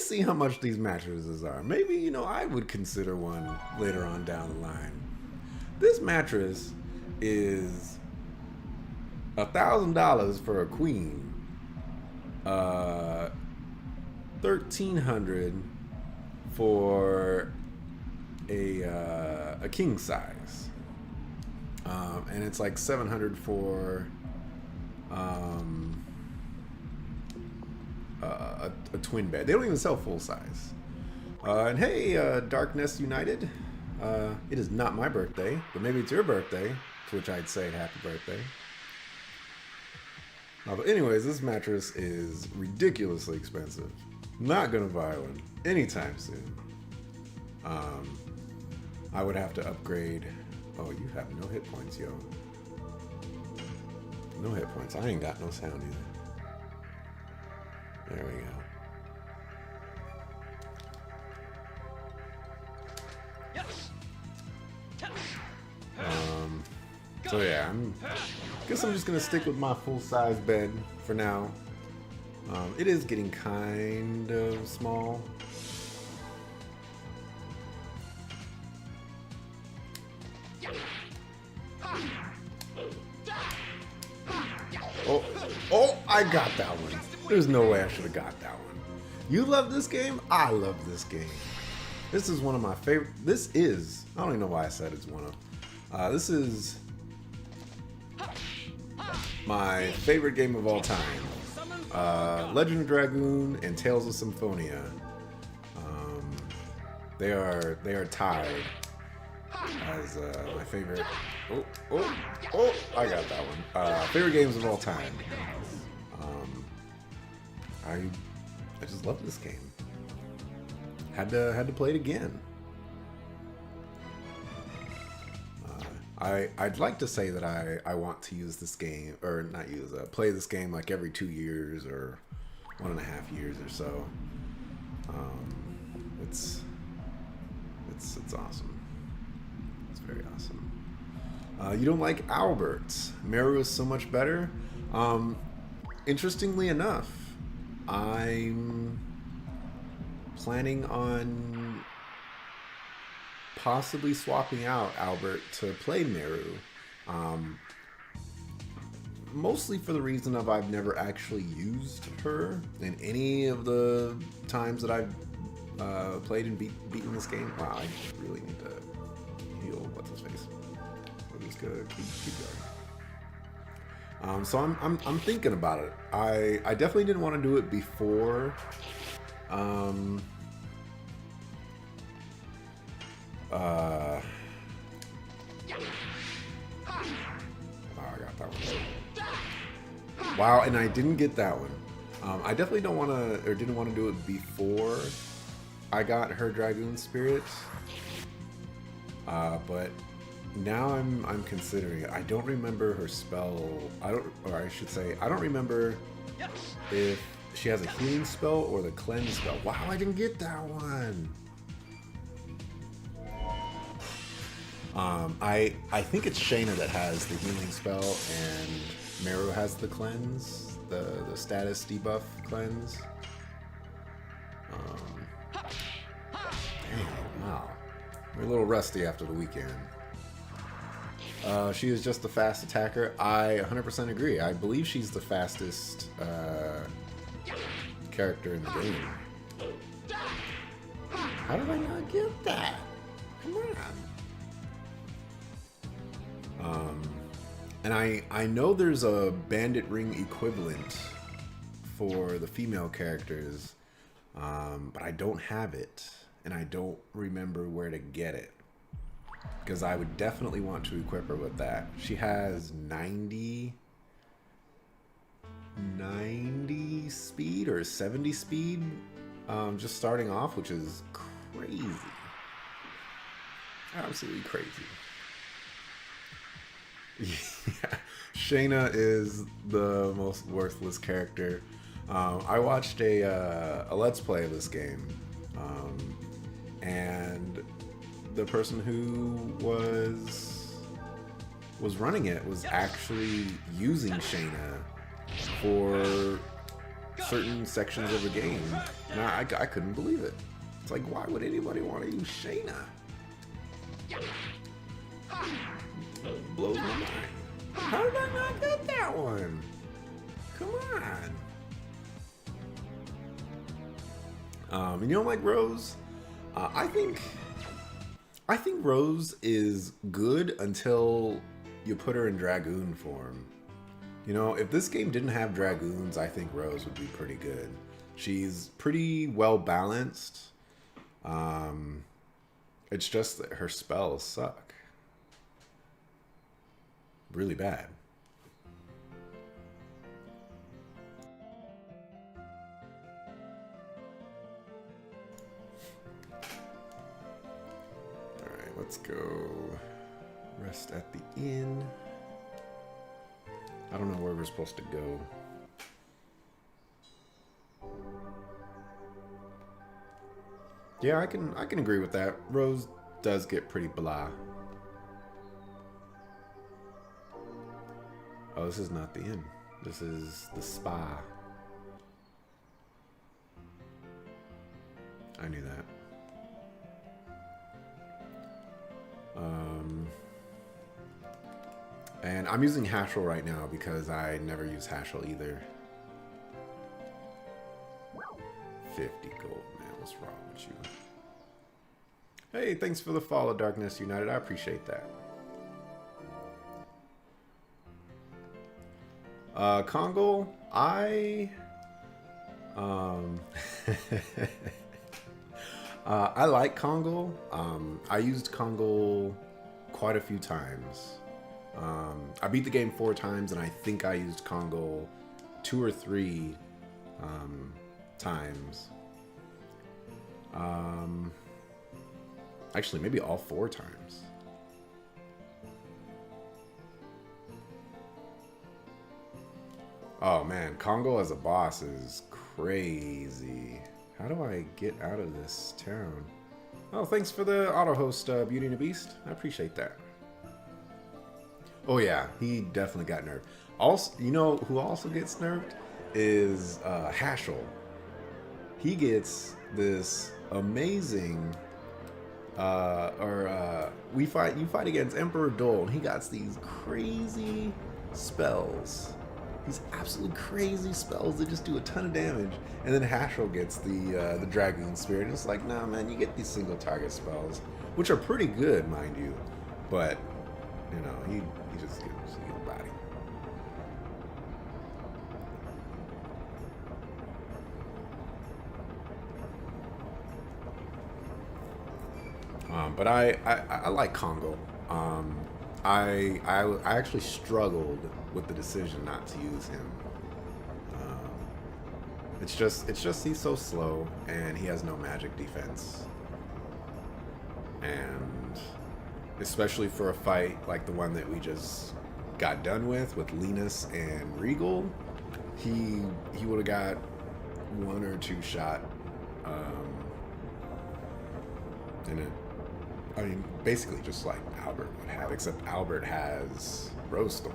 see how much these mattresses are. Maybe, you know, I would consider one later on down the line. This mattress is $1,000 for a queen. 1,300 for a king size, and it's like 700 for a twin bed. They don't even sell full size. And hey, Darkness United, it is not my birthday, but maybe it's your birthday, to which I'd say happy birthday. But anyways, this mattress is ridiculously expensive. Not gonna buy one anytime soon. I would have to upgrade. Oh, you have no hit points, yo. No hit points. I ain't got no sound either. There we go. So yeah, guess I'm just gonna stick with my full-size bed for now. It is getting kind of small. Oh, I got that one. There's no way I should have got that one. You love this game? I love this game. This is one of my favorite. This is, I don't even know why I said it's one of. This is my favorite game of all time. Legend of Dragoon and Tales of Symphonia. They are tied as my favorite. Oh! I got that one. Favorite games of all time. I just love this game. Had to play it again. I'd like to say that I want to use this game, or not use, play this game like every 2 years or 1.5 years or so. It's awesome. It's very awesome. You don't like Albert. Meru is so much better. Interestingly enough, I'm planning on possibly swapping out Albert to play Meru. Mostly for the reason of I've never actually used her in any of the times that I've played and beaten this game. Wow, I really need to heal. What's his face? We're just gonna keep going. So I'm thinking about it. I definitely didn't want to do it before. Oh, I got that one. Wow, and I didn't get that one. I definitely don't want to, or didn't want to do it before I got her Dragoon Spirit. But now I'm considering it. I don't remember her spell. I don't remember if she has a healing spell or the cleanse spell. Wow, I didn't get that one. I think it's Shayna that has the healing spell and Meru has the cleanse, the status debuff cleanse. Dang, wow. We're a little rusty after the weekend. She is just the fast attacker. I 100% agree. I believe she's the fastest character in the game. How did I not get that? Come on. And I know there's a Bandit Ring equivalent for the female characters, but I don't have it, and I don't remember where to get it. Because I would definitely want to equip her with that. She has 90 speed or 70 speed just starting off, which is crazy. Absolutely crazy. Yeah, Shayna is the most worthless character. I watched a Let's Play of this game, and the person who was running it was actually using Shayna for certain sections of the game. And I couldn't believe it. It's like, why would anybody want to use Shayna? Blows my mind. How did I not get that one? Come on. And you don't like Rose? I think Rose is good until you put her in Dragoon form. You know, if this game didn't have Dragoons, I think Rose would be pretty good. She's pretty well balanced. It's just that her spells suck. Really bad. Alright, let's go rest at the inn. I don't know where we're supposed to go. Yeah, I can agree with that. Rose does get pretty blah. Oh, this is not the inn. This is the spa. I knew that. And I'm using Hashel right now because I never use Hashel either. 50 gold, man. What's wrong with you? Hey, thanks for the follow, Darkness United. I appreciate that. Kongo, I like Kongo. I used Kongo quite a few times. I beat the game 4 times, and I think I used Kongo 2 or 3 times. Actually, maybe all 4 times. Oh man, Kongo as a boss is crazy. How do I get out of this town? Oh, thanks for the auto host, Beauty and the Beast. I appreciate that. Oh yeah, he definitely got nerfed. Also, you know who also gets nerfed is Hashel. He gets this amazing. You fight against Emperor Dole, and he got these crazy spells. These absolutely crazy spells that just do a ton of damage. And then Hashel gets the Dragoon Spirit. It's like, nah, man, you get these single target spells, which are pretty good, mind you. But, you know, he just gives you a body. But I like Kongo. I actually struggled with the decision not to use him. It's just he's so slow and he has no magic defense. And especially for a fight like the one that we just got done with Linus and Regal, he would have got 1 or 2 shot in it. I mean, basically just like Albert would have, except Albert has Rose Storm.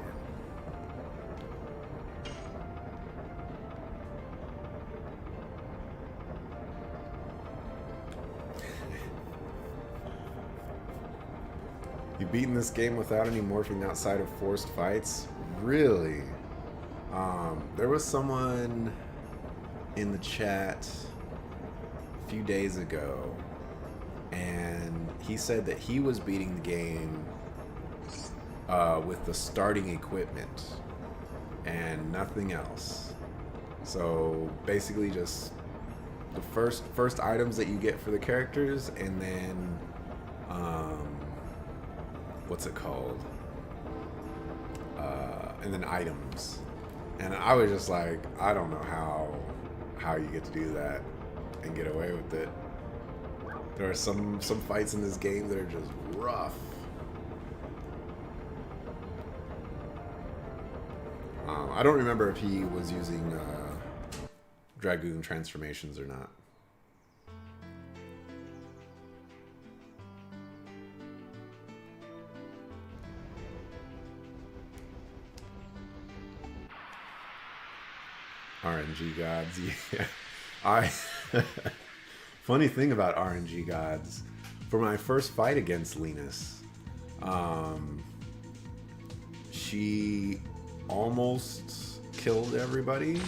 You beaten this game without any morphing outside of forced fights? Really? There was someone in the chat a few days ago, and he said that he was beating the game with the starting equipment and nothing else. So basically just the first items that you get for the characters, and then what's it called? And then items. And I was just like, I don't know how you get to do that and get away with it. There are some fights in this game that are just rough. I don't remember if he was using Dragoon transformations or not. RNG gods. Yeah. I funny thing about RNG gods, for my first fight against Linus, she almost killed everybody.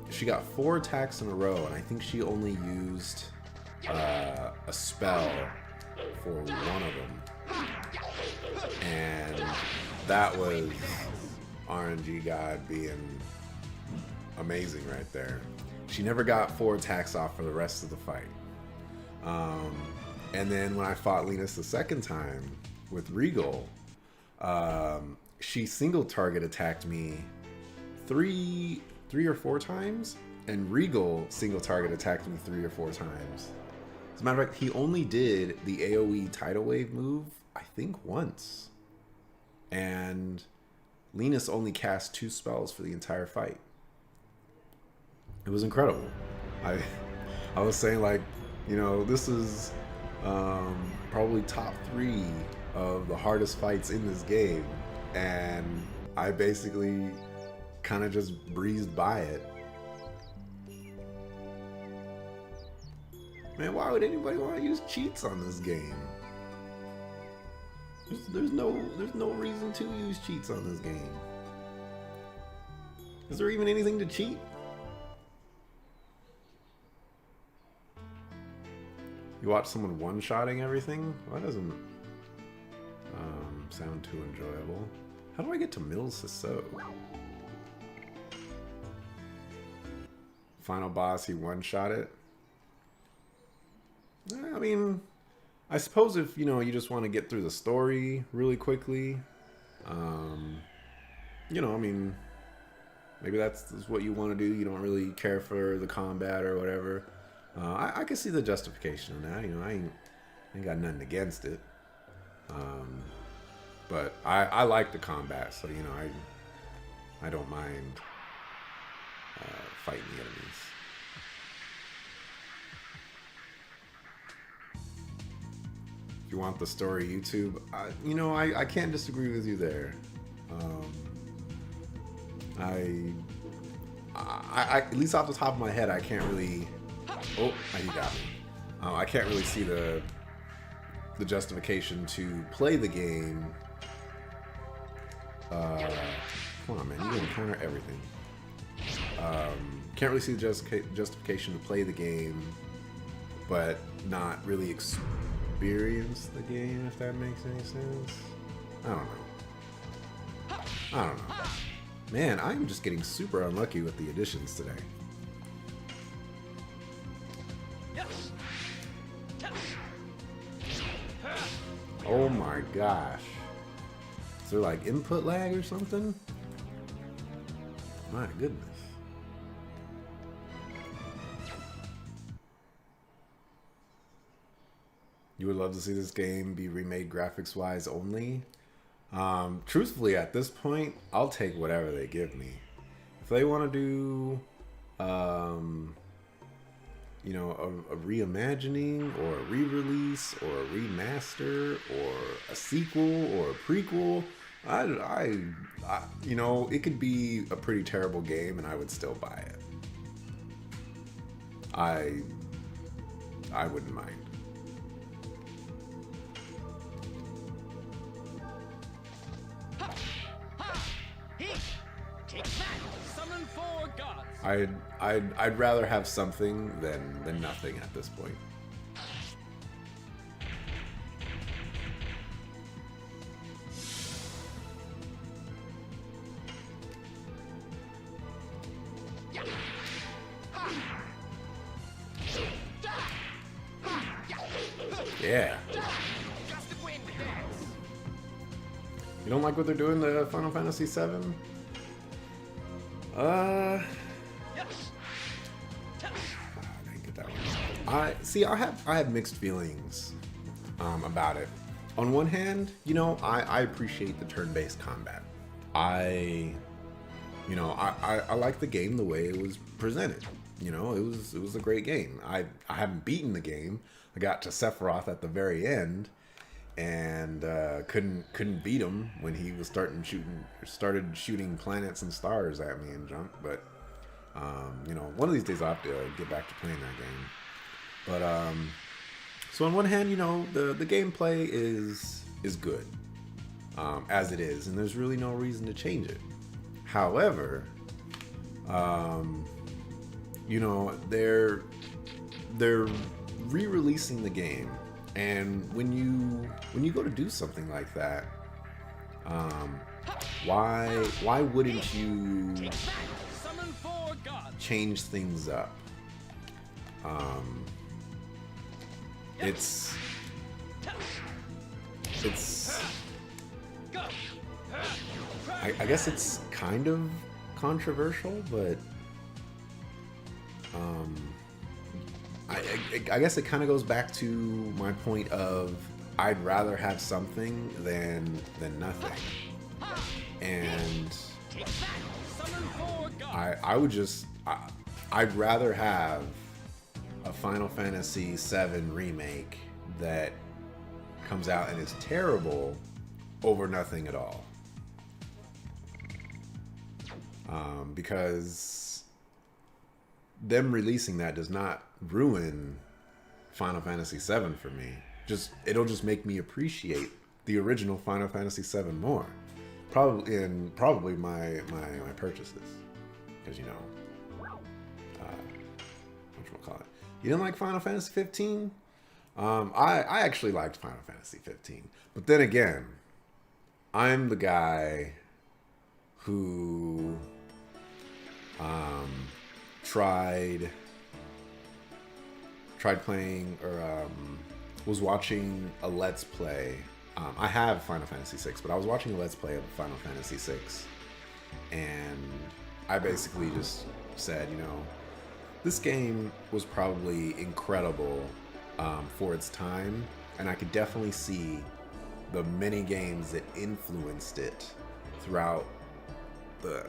She got 4 attacks in a row, and I think she only used a spell for one of them. And that was RNG God being amazing right there. She never got 4 attacks off for the rest of the fight. And then when I fought Linus the second time with Regal, she single target attacked me three or 4 times, and Regal single target attacked me 3 or 4 times. As a matter of fact, he only did the AoE tidal wave move, I think, once. And Linus only cast 2 spells for the entire fight. It was incredible. I was saying, like, you know, this is probably top 3 of the hardest fights in this game, and I basically kind of just breezed by it. Man, why would anybody want to use cheats on this game? There's no reason to use cheats on this game. Is there even anything to cheat? You watch someone one-shotting everything? Well, that doesn't sound too enjoyable. How do I get to Mills Ciseaux? Final boss, he one-shot it. I mean, I suppose if, you know, you just want to get through the story really quickly, you know, I mean, maybe that's what you want to do. You don't really care for the combat or whatever. I can see the justification in that. You know, I ain't got nothing against it. But I like the combat, so, you know, I don't mind fighting the enemies. If you want the story YouTube, you know, I can't disagree with you there. I at least off the top of my head, I can't really. Oh, he got me. I can't really see the justification to play the game. Come on, man, you can counter everything. Can't really see the justification to play the game, but not really experience the game, if that makes any sense. I don't know. Man, I'm just getting super unlucky with the additions today. Oh my gosh. Is there like input lag or something? My goodness. You would love to see this game be remade graphics wise only? Truthfully, at this point, I'll take whatever they give me. If they want to do, you know, a reimagining or a re-release or a remaster or a sequel or a prequel, I you know, it could be a pretty terrible game and I would still buy it. I wouldn't mind. I'd rather have something than nothing at this point. Yeah. You don't like what they're doing to Final Fantasy VII? I didn't get that one. I have mixed feelings about it. On one hand, you know, I appreciate the turn-based combat. I like the game the way it was presented. You know, it was a great game. I haven't beaten the game. I got to Sephiroth at the very end, and couldn't beat him when he was started shooting planets and stars at me and junk. But one of these days I'll have to get back to playing that game. But so on one hand, the gameplay is good as it is, and there's really no reason to change it. However, they're re-releasing the game, and when you go to do something like that, why wouldn't you change things up? It's I guess it's kind of controversial, but I guess it kind of goes back to my point of I'd rather have something than nothing, and I'd rather have a Final Fantasy VII remake that comes out and is terrible over nothing at all. Because them releasing that does not ruin Final Fantasy VII for me. It'll just make me appreciate the original Final Fantasy VII more. Probably my purchases, because whatchamacallit. You didn't like Final Fantasy 15? I actually liked Final Fantasy 15, but then again, I'm the guy who tried playing or was watching a Let's Play. I have Final Fantasy 6, but I was watching a Let's Play of Final Fantasy 6, and I basically just said, this game was probably incredible for its time, and I could definitely see the many games that influenced it throughout the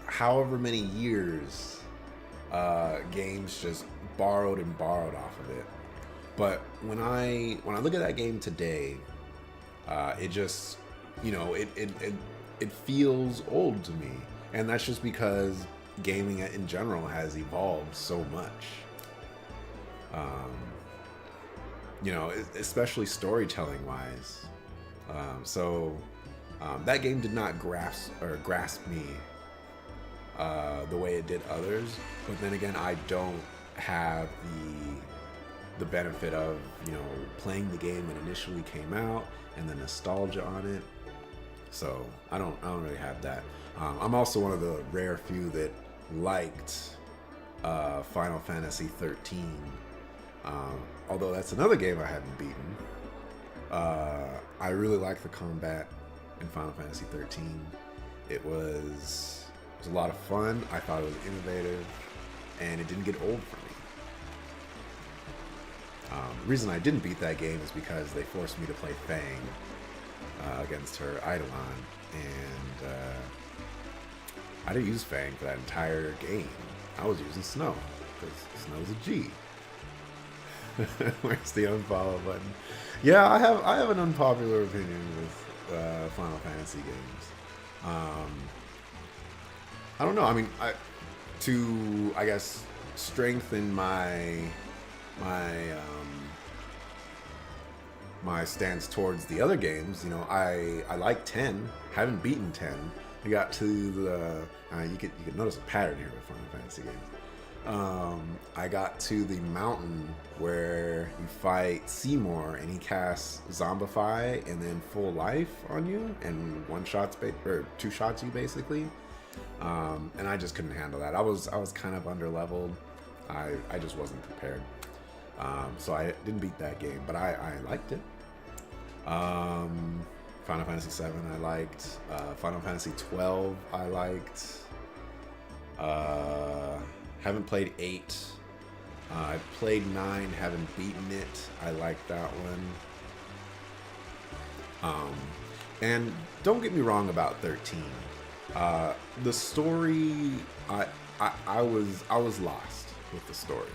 however many years games just borrowed off of it. But when I look at that game today, it just it feels old to me, and that's just because gaming in general has evolved so much. Especially storytelling wise. That game did not grasp me the way it did others. But then again, I don't have the benefit of playing the game when it initially came out and the nostalgia on it. So I don't really have that. I'm also one of the rare few that liked Final Fantasy 13. Although that's another game I haven't beaten. I really like the combat in Final Fantasy 13. It was a lot of fun. I thought it was innovative, and it didn't get old for me. The reason I didn't beat that game is because they forced me to play Fang against her Eidolon, and I didn't use Fang for that entire game. I was using Snow, because Snow's a G. Where's the unfollow button? Yeah, I have an unpopular opinion with Final Fantasy games. I don't know. I mean, I guess strengthen my stance towards the other games. I like 10. Haven't beaten 10. I got to the you could notice a pattern here with Final Fantasy games. I got to the mountain where you fight Seymour and he casts Zombify and then full life on you and two shots you basically. And I just couldn't handle that. I was kind of underleveled. I just wasn't prepared. So I didn't beat that game, but I liked it. Final Fantasy 7 I liked. Final Fantasy 12 I liked. Haven't played 8. I played 9, haven't beaten it. I like that one. And don't get me wrong about 13. The story, I was lost with the story.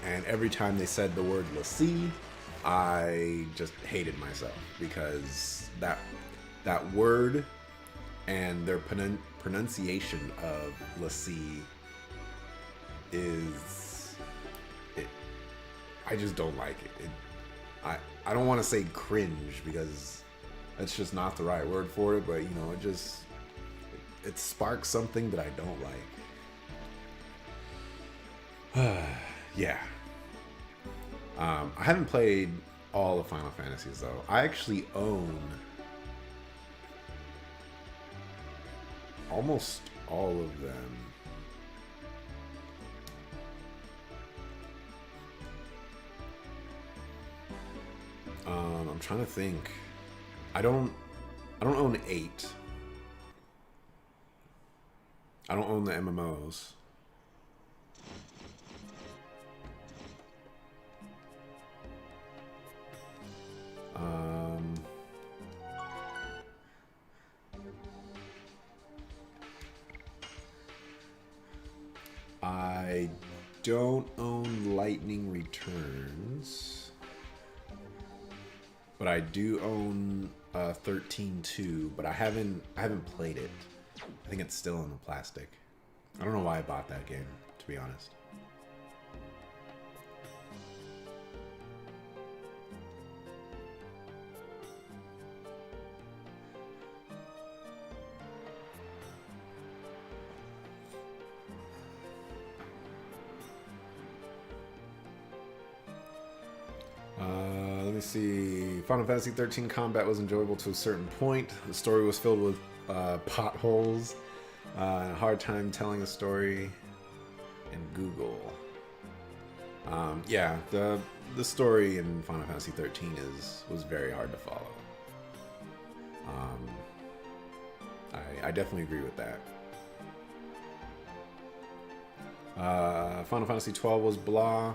And every time they said the word Lassie, I just hated myself because that word and their pronunciation of Lassie is it. I just don't like it. I don't want to say cringe because that's just not the right word for it, but you know, it sparks something that I don't like. Yeah. I haven't played all of Final Fantasies though. I actually own almost all of them. I'm trying to think. I don't own 8. I don't own the MMOs. I don't own Lightning Returns, but I do own 13-2, but I haven't played it. I think it's still in the plastic. I don't know why I bought that game, to be honest. Let me see. Final Fantasy 13 combat was enjoyable to a certain point. The story was filled with potholes and a hard time telling a story. And Google. Yeah, the story in Final Fantasy 13 was very hard to follow. I definitely agree with that. Final Fantasy 12 was blah.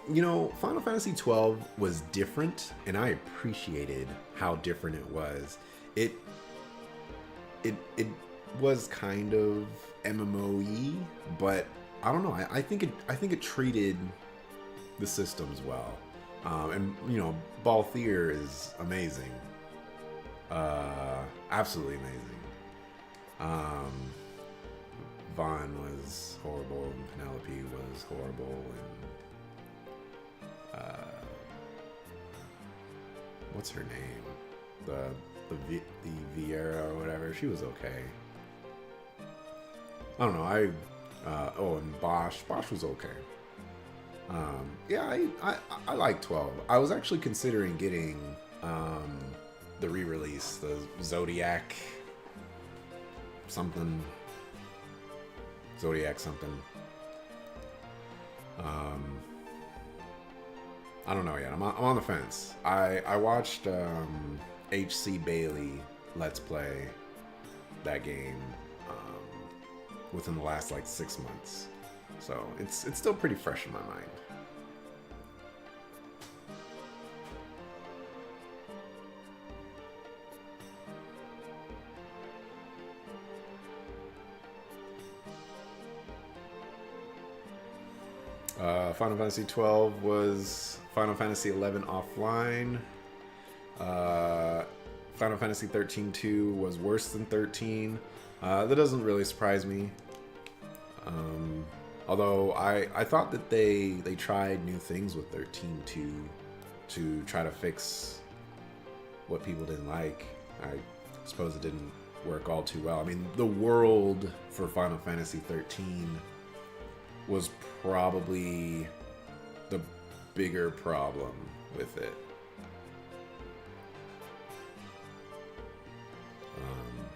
You know, Final Fantasy 12 was different, and I appreciated how different it was. It was kind of MMO-y, but I don't know. I think it treated the systems well. And you know, Balthier is amazing. Absolutely amazing. Vaughn was horrible, and Penelope was horrible, and what's her name? The Vieira or whatever. She was okay. I don't know. And Bosch. Bosch was okay. Yeah, I like 12. I was actually considering getting the re-release, the Zodiac something. I don't know yet. I'm on the fence. I watched HC Bailey Let's Play that game within the last like 6 months, so it's still pretty fresh in my mind. Final Fantasy 12 was Final Fantasy 11 offline. Final Fantasy 13-2 was worse than 13. That doesn't really surprise me. Although I thought that they tried new things with 13-2 to try to fix what people didn't like. I suppose it didn't work all too well. I mean, the world for Final Fantasy 13 was probably the bigger problem with it.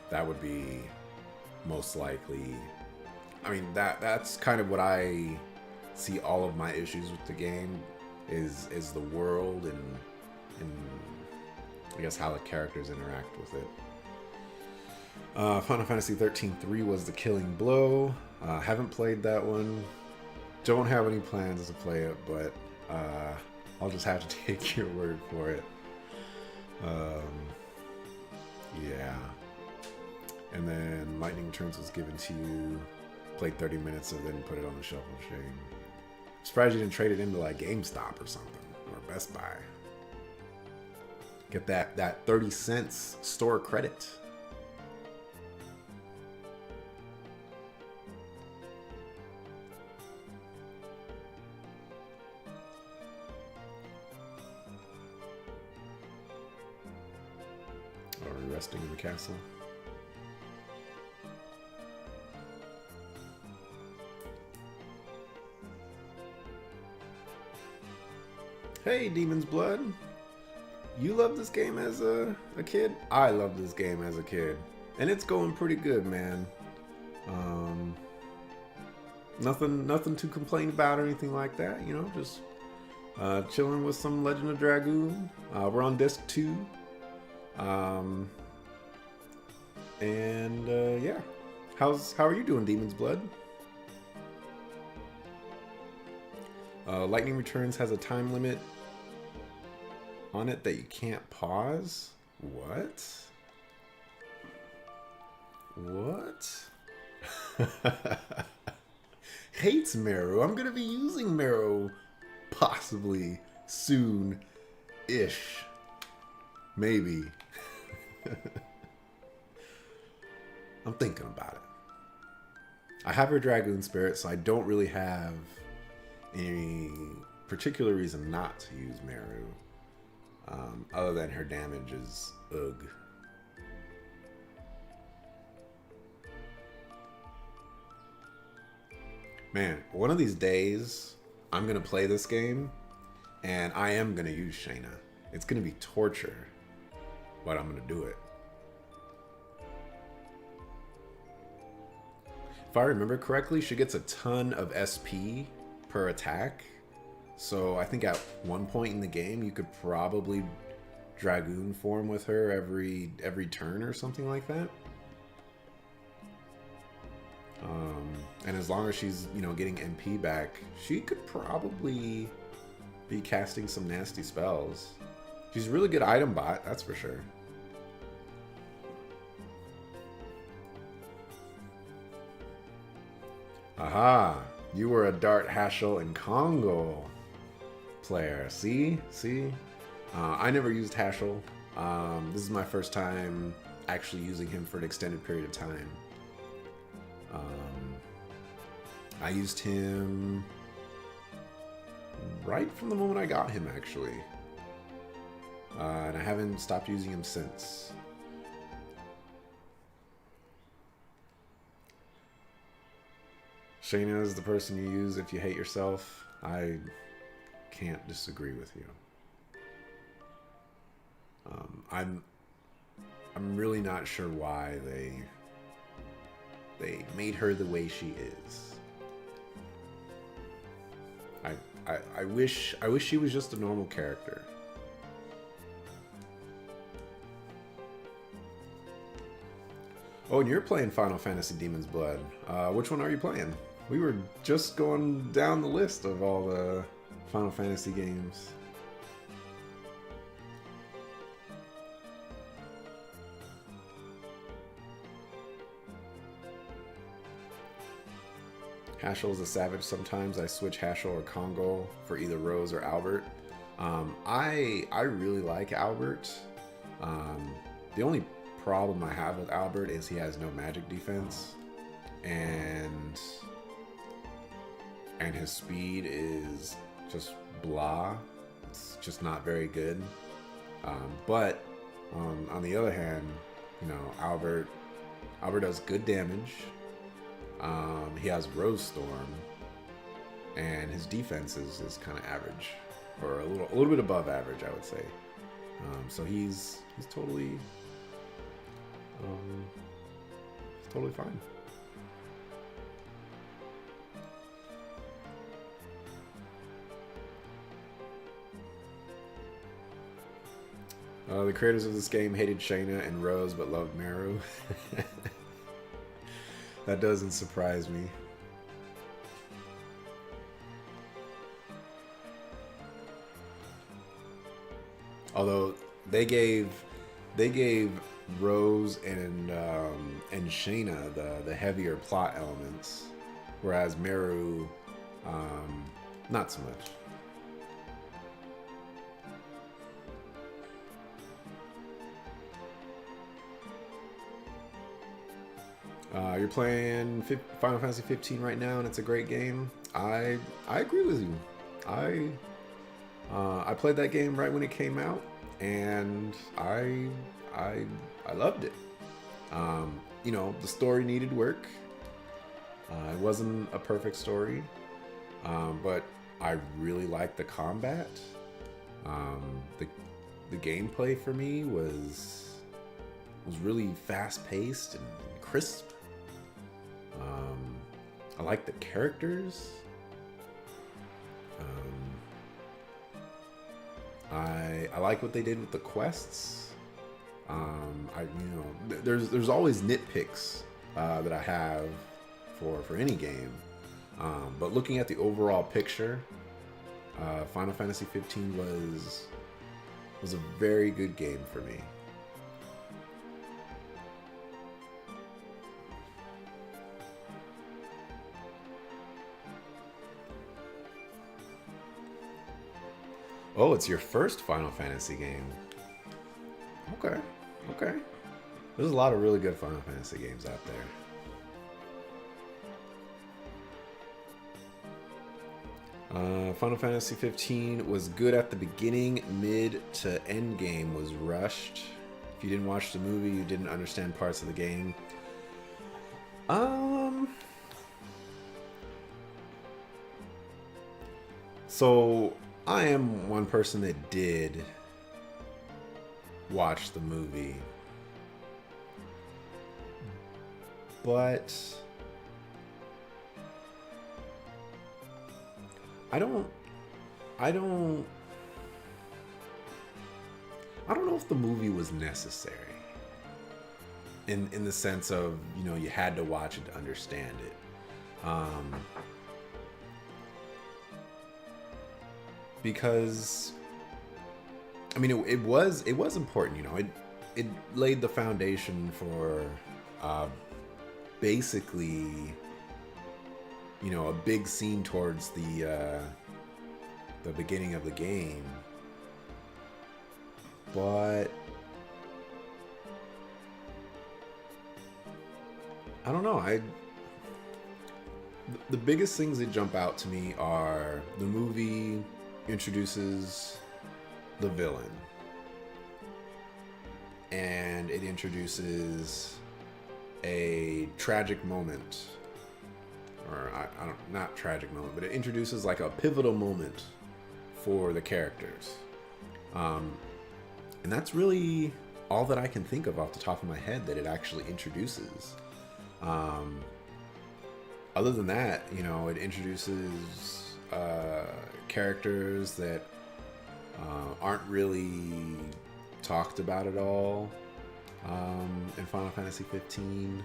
That would be most likely. I mean, that's kind of what I see all of my issues with the game is the world and I guess how the characters interact with it. Final Fantasy 13-3 was the killing blow. Haven't played that one. Don't have any plans to play it, but I'll just have to take your word for it. Yeah. And then Lightning Returns was given to you. Played 30 minutes and then put it on the shelf of shame. surprised you didn't trade it into like GameStop or something, or Best Buy. Get that 30 cents store credit. Or resting in the castle. Hey, Demon's Blood. You loved this game as a kid? I loved this game as a kid. And it's going pretty good, man. Nothing to complain about or anything like that, you know, just chilling with some Legend of Dragoon. We're on disc 2. Yeah. How are you doing, Demon's Blood? Lightning Returns has a time limit on it that you can't pause? What? What? Hates Marrow. I'm gonna be using Marrow possibly soon-ish. Maybe. I'm thinking about it. I have her Dragoon Spirit, so I don't really have any particular reason not to use Meru. Other than her damage is ugh. Man, one of these days, I'm going to play this game, and I am going to use Shayna. It's going to be torture, but I'm going to do it. If I remember correctly, she gets a ton of SP per attack. So I think at one point in the game, you could probably Dragoon form with her every turn or something like that. And as long as she's, you know, getting MP back, she could probably be casting some nasty spells. She's a really good item bot, that's for sure. Aha! You were a Dart, Hashel, and Congo player. See? I never used Hashel. This is my first time actually using him for an extended period of time. I used him right from the moment I got him, actually. And I haven't stopped using him since. Shayna is the person you use if you hate yourself. I can't disagree with you. I'm really not sure why they made her the way she is. I wish she was just a normal character. Oh, and you're playing Final Fantasy Demon's Blood. Which one are you playing? We were just going down the list of all the Final Fantasy games. Hashel is a savage. Sometimes I switch Hashel or Congo for either Rose or Albert. I really like Albert. The only problem I have with Albert is he has no magic defense, and his speed is just blah. It's just not very good. But on the other hand, you know, Albert does good damage. He has Rose Storm, and his defense is kind of average, or a little bit above average, I would say. So he's totally fine. The creators of this game hated Shayna and Rose but loved Meru. That doesn't surprise me. Although they gave Rose and Shayna the heavier plot elements, whereas Meru Not so much. You're playing Final Fantasy 15 right now, and it's a great game. I agree with you. I played that game right when it came out, and I I loved it. You know, the story needed work. It wasn't a perfect story, but I really liked the combat. Um, the the gameplay for me was really fast paced and crisp. Um, I like the characters. I like what they did with the quests. There's always nitpicks that I have for any game, but looking at the overall picture, Final Fantasy 15 was a very good game for me. Oh, it's your first Final Fantasy game. Okay, okay. There's a lot of really good Final Fantasy games out there. Final Fantasy 15 was good at the beginning, mid to end game was rushed. If you didn't watch the movie, you didn't understand parts of the game. So I am one person that did watch the movie, but I don't know if the movie was necessary in the sense of, you know, you had to watch it to understand it. Because I mean, it was important, you know. It laid the foundation for basically, you know, a big scene towards the beginning of the game. But I don't know. The biggest things that jump out to me are the movie introduces the villain, and it introduces a tragic moment, or I don't, not tragic moment, but it introduces like a pivotal moment for the characters, and that's really all that I can think of off the top of my head that it actually introduces. Other than that, you know, it introduces characters that aren't really talked about at all in Final Fantasy 15.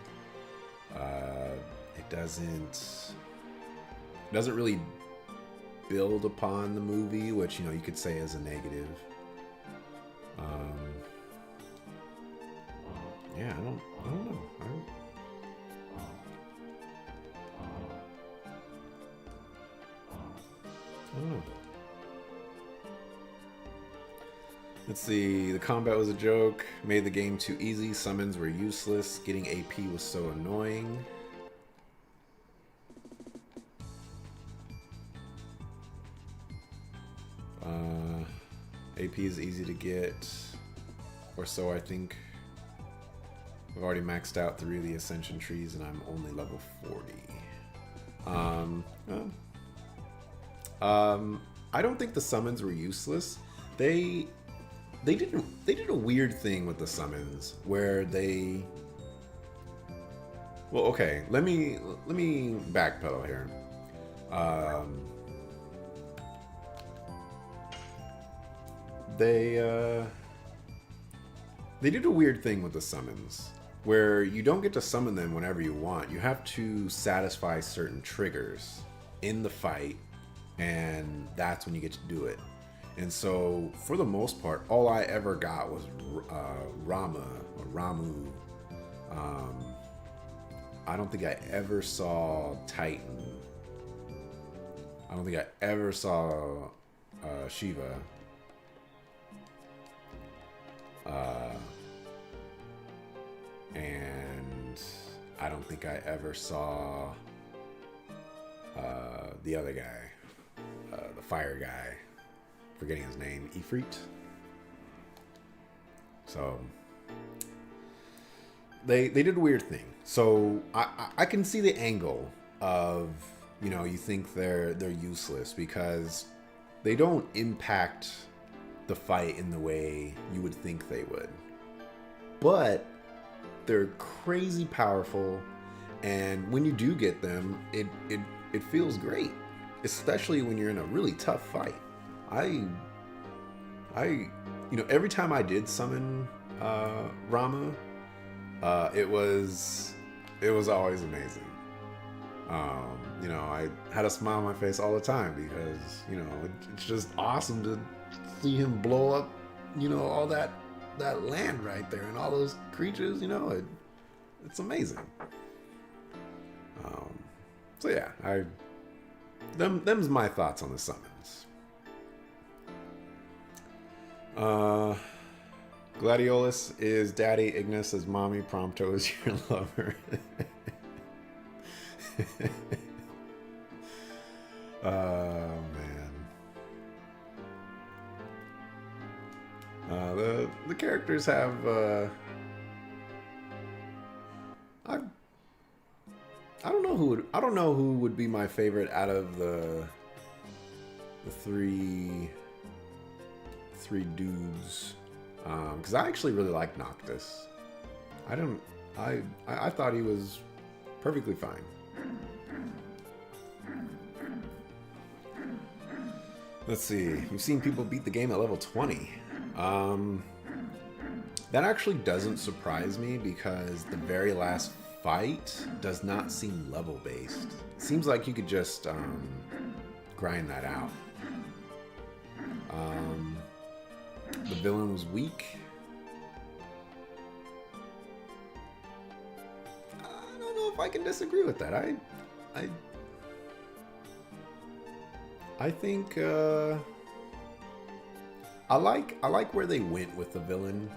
It doesn't really build upon the movie, which, you know, you could say is a negative. Yeah, I don't know. I don't know. Let's see. The combat was a joke. Made the game too easy. Summons were useless. Getting AP was so annoying. AP is easy to get, or so I think. I've already maxed out 3 of the Ascension trees, and I'm only level 40. I don't think the summons were useless. They did a weird thing with the summons where they. Well, okay. Let me backpedal here. They did a weird thing with the summons where you don't get to summon them whenever you want. You have to satisfy certain triggers in the fight, and that's when you get to do it. And so, for the most part, all I ever got was Rama or Ramu. I don't think I ever saw Titan. I don't think I ever saw Shiva. And I don't think I ever saw the other guy, the fire guy. Forgetting his name, Ifrit. So they did a weird thing. So I can see the angle of, you know, you think they're useless because they don't impact the fight in the way you would think they would. But they're crazy powerful, and when you do get them, it feels great, especially when you're in a really tough fight. I you know, every time I did summon Rama, it was always amazing. You know, I had a smile on my face all the time because, you know, it's just awesome to see him blow up, you know, all that land right there and all those creatures, you know, it's amazing. So yeah, them's my thoughts on the summons. Gladiolus is daddy, Ignis is mommy, Prompto is your lover. Oh man. The characters have I don't know who would be my favorite out of the three dudes, because I actually really like Noctis. I thought he was perfectly fine. Let's see. We've seen people beat the game at level 20. That actually doesn't surprise me because the very last fight does not seem level based. It seems like you could just grind that out. The villain was weak. I don't know if I can disagree with that. I think I like where they went with the villain.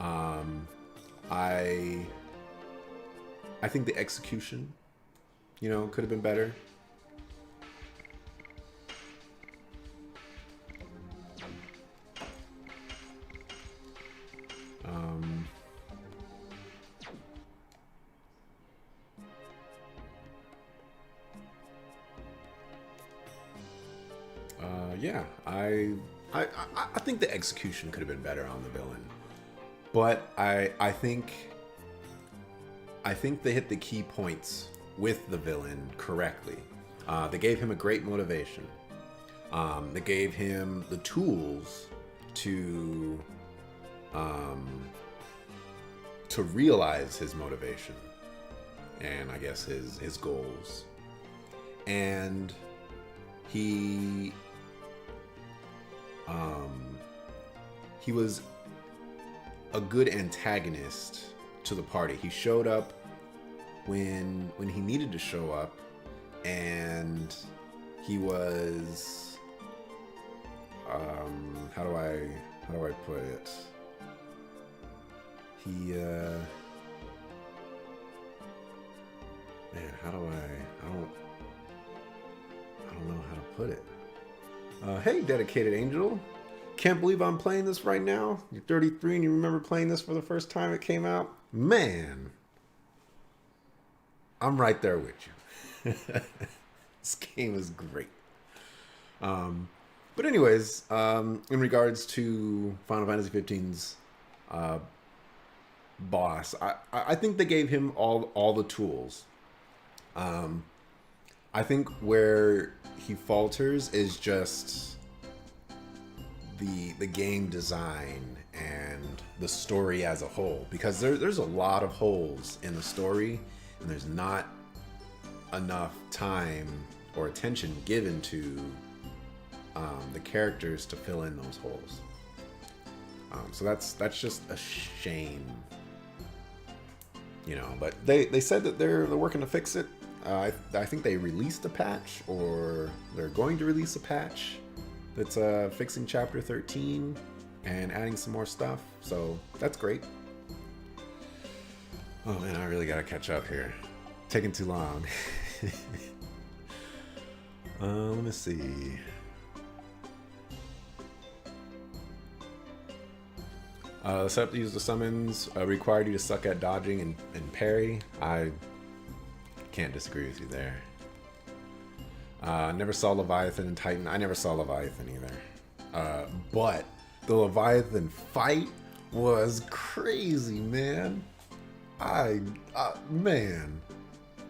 I think the execution, you know, could have been better. Yeah, I think the execution could have been better on the villain, but I think they hit the key points with the villain correctly. They gave him a great motivation. They gave him the tools to realize his motivation and I guess his goals. And he was a good antagonist to the party. He showed up when he needed to show up, and he was how do I put it? He man, I don't know how to put it. Hey, dedicated angel. Can't believe I'm playing this right now. You're 33 and you remember playing this for the first time it came out? Man, I'm right there with you. This game is great. But anyways, in regards to Final Fantasy 15's boss, I think they gave him all the tools. I think where he falters is just the game design and the story as a whole, because there's a lot of holes in the story and there's not enough time or attention given to the characters to fill in those holes. So that's just a shame, you know. But they said that they're working to fix it. I think they released a patch, or they're going to release a patch that's fixing Chapter 13 and adding some more stuff. So that's great. Oh man, I really gotta catch up here. Taking too long. Let me see. The setup to use the summons required you to suck at dodging and parry. I can't disagree with you there. Never saw Leviathan and Titan. I never saw Leviathan either. But the Leviathan fight was crazy, man. Man,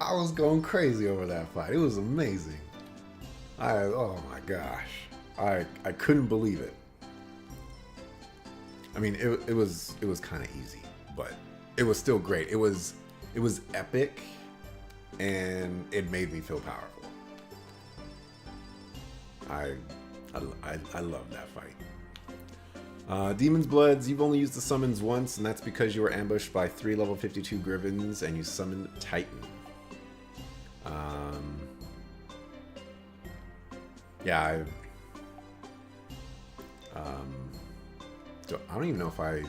I was going crazy over that fight. It was amazing. Oh my gosh, I couldn't believe it. I mean, it was kind of easy, but it was still great. It was epic, and it made me feel powerful. I love that fight. Demon's Bloods, you've only used the summons once, and that's because you were ambushed by 3 level 52 Grivens and you summoned Titan. Yeah, I don't even know if I...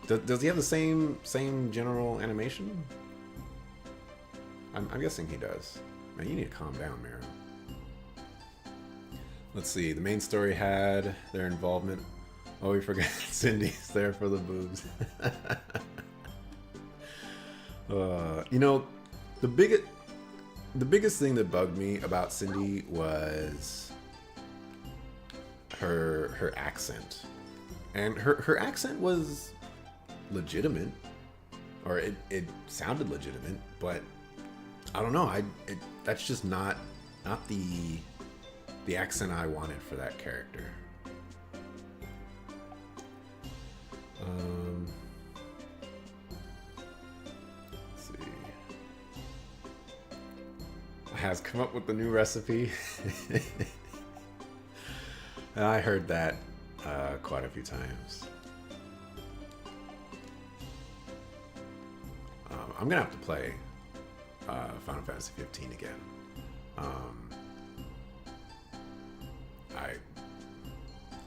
Does he have the same general animation? I'm guessing he does. Man, you need to calm down, Miro. Let's see. The main story had their involvement. Oh, we forgot Cindy's there for the boobs. You know, the biggest thing that bugged me about Cindy was her accent. And her accent was legitimate, or it sounded legitimate, but I don't know. That's just not the accent I wanted for that character. Let's see. Has come up with the new recipe. And I heard that quite a few times. I'm gonna have to play Final Fantasy 15 again.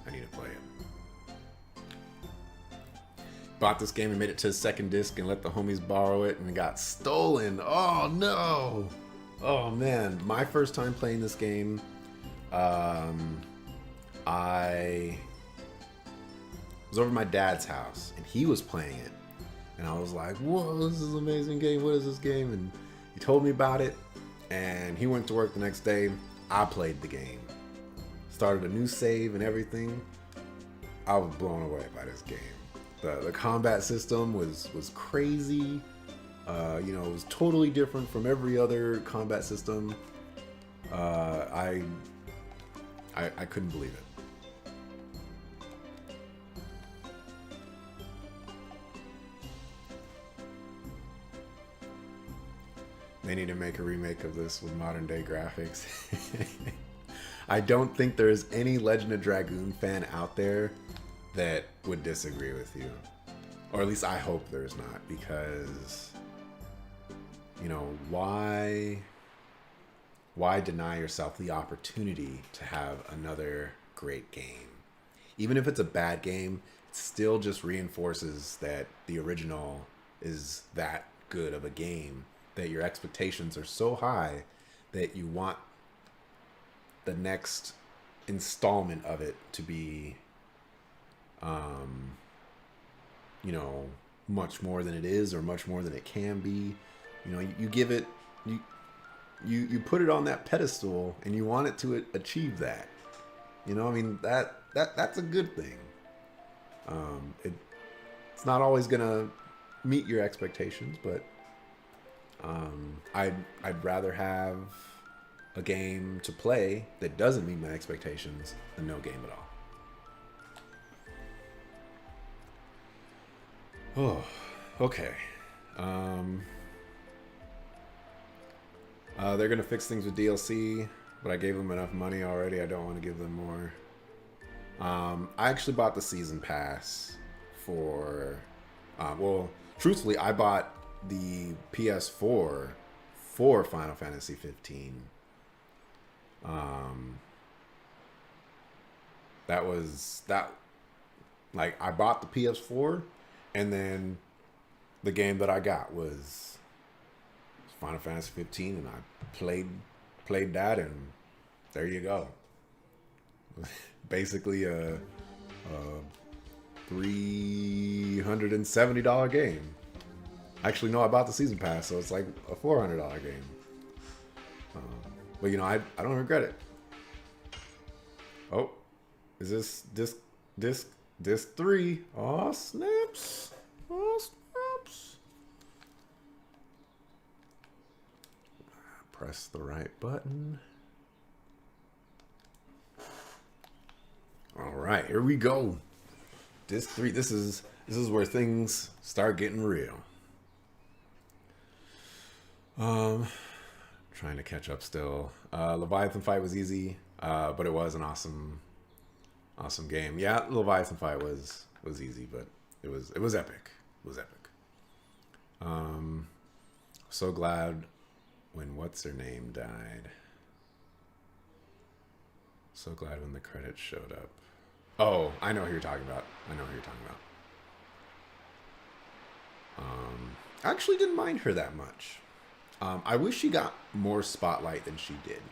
I need to play it. Bought this game and made it to the second disc and let the homies borrow it, and it got stolen. Oh no! Oh man, my first time playing this game, I was over at my dad's house and he was playing it, and I was like, "Whoa, this is an amazing game! What is this game?" And he told me about it, and he went to work the next day. I played the game. Started a new save and everything. I was blown away by this game. The combat system was crazy. You know, it was totally different from every other combat system. I couldn't believe it. They need to make a remake of this with modern day graphics. I don't think there is any Legend of Dragoon fan out there that would disagree with you. Or at least I hope there's not, because, you know, why deny yourself the opportunity to have another great game? Even if it's a bad game, it still just reinforces that the original is that good of a game, that your expectations are so high that you want the next installment of it to be, you know, much more than it is, or much more than it can be. You know, you give it, you put it on that pedestal, and you want it to achieve that. You know, I mean, that's a good thing. It's not always gonna meet your expectations, but I'd rather have a game to play that doesn't meet my expectations than no game at all. Oh, okay. They're gonna fix things with DLC, but I gave them enough money already. I don't want to give them more. I actually bought the season pass for, well, truthfully, I bought the PS4 for Final Fantasy 15. That was that. Like, I bought the PS4, and then the game that I got was Final Fantasy 15, and I played that, and there you go. Basically a $370 game. Actually, no, I bought the season pass, so it's like a $400 game. But you know, I don't regret it. Oh, is this disc 3? Oh snaps! Oh snaps! Press the right button. All right, here we go. Disc 3. This is where things start getting real. Trying to catch up still. Leviathan fight was easy, but it was an awesome game. Yeah, Leviathan fight was easy, but it was epic. It was epic. So glad when what's her name died. So glad when the credits showed up. Oh, I know who you're talking about. I actually didn't mind her that much. I wish she got more spotlight than she did.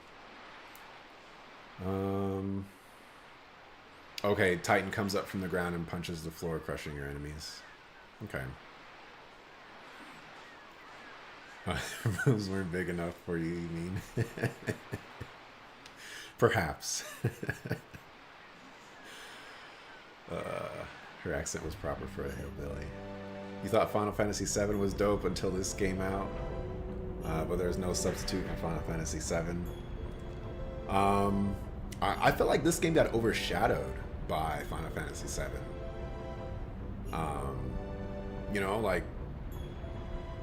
Okay, Titan comes up from the ground and punches the floor, crushing your enemies. Okay. Moves weren't big enough for you mean? Perhaps. Her accent was proper for a hillbilly. You thought Final Fantasy VII was dope until this came out, but there's no substitute for Final Fantasy VII. I feel like this game got overshadowed by Final Fantasy VII. You know, like,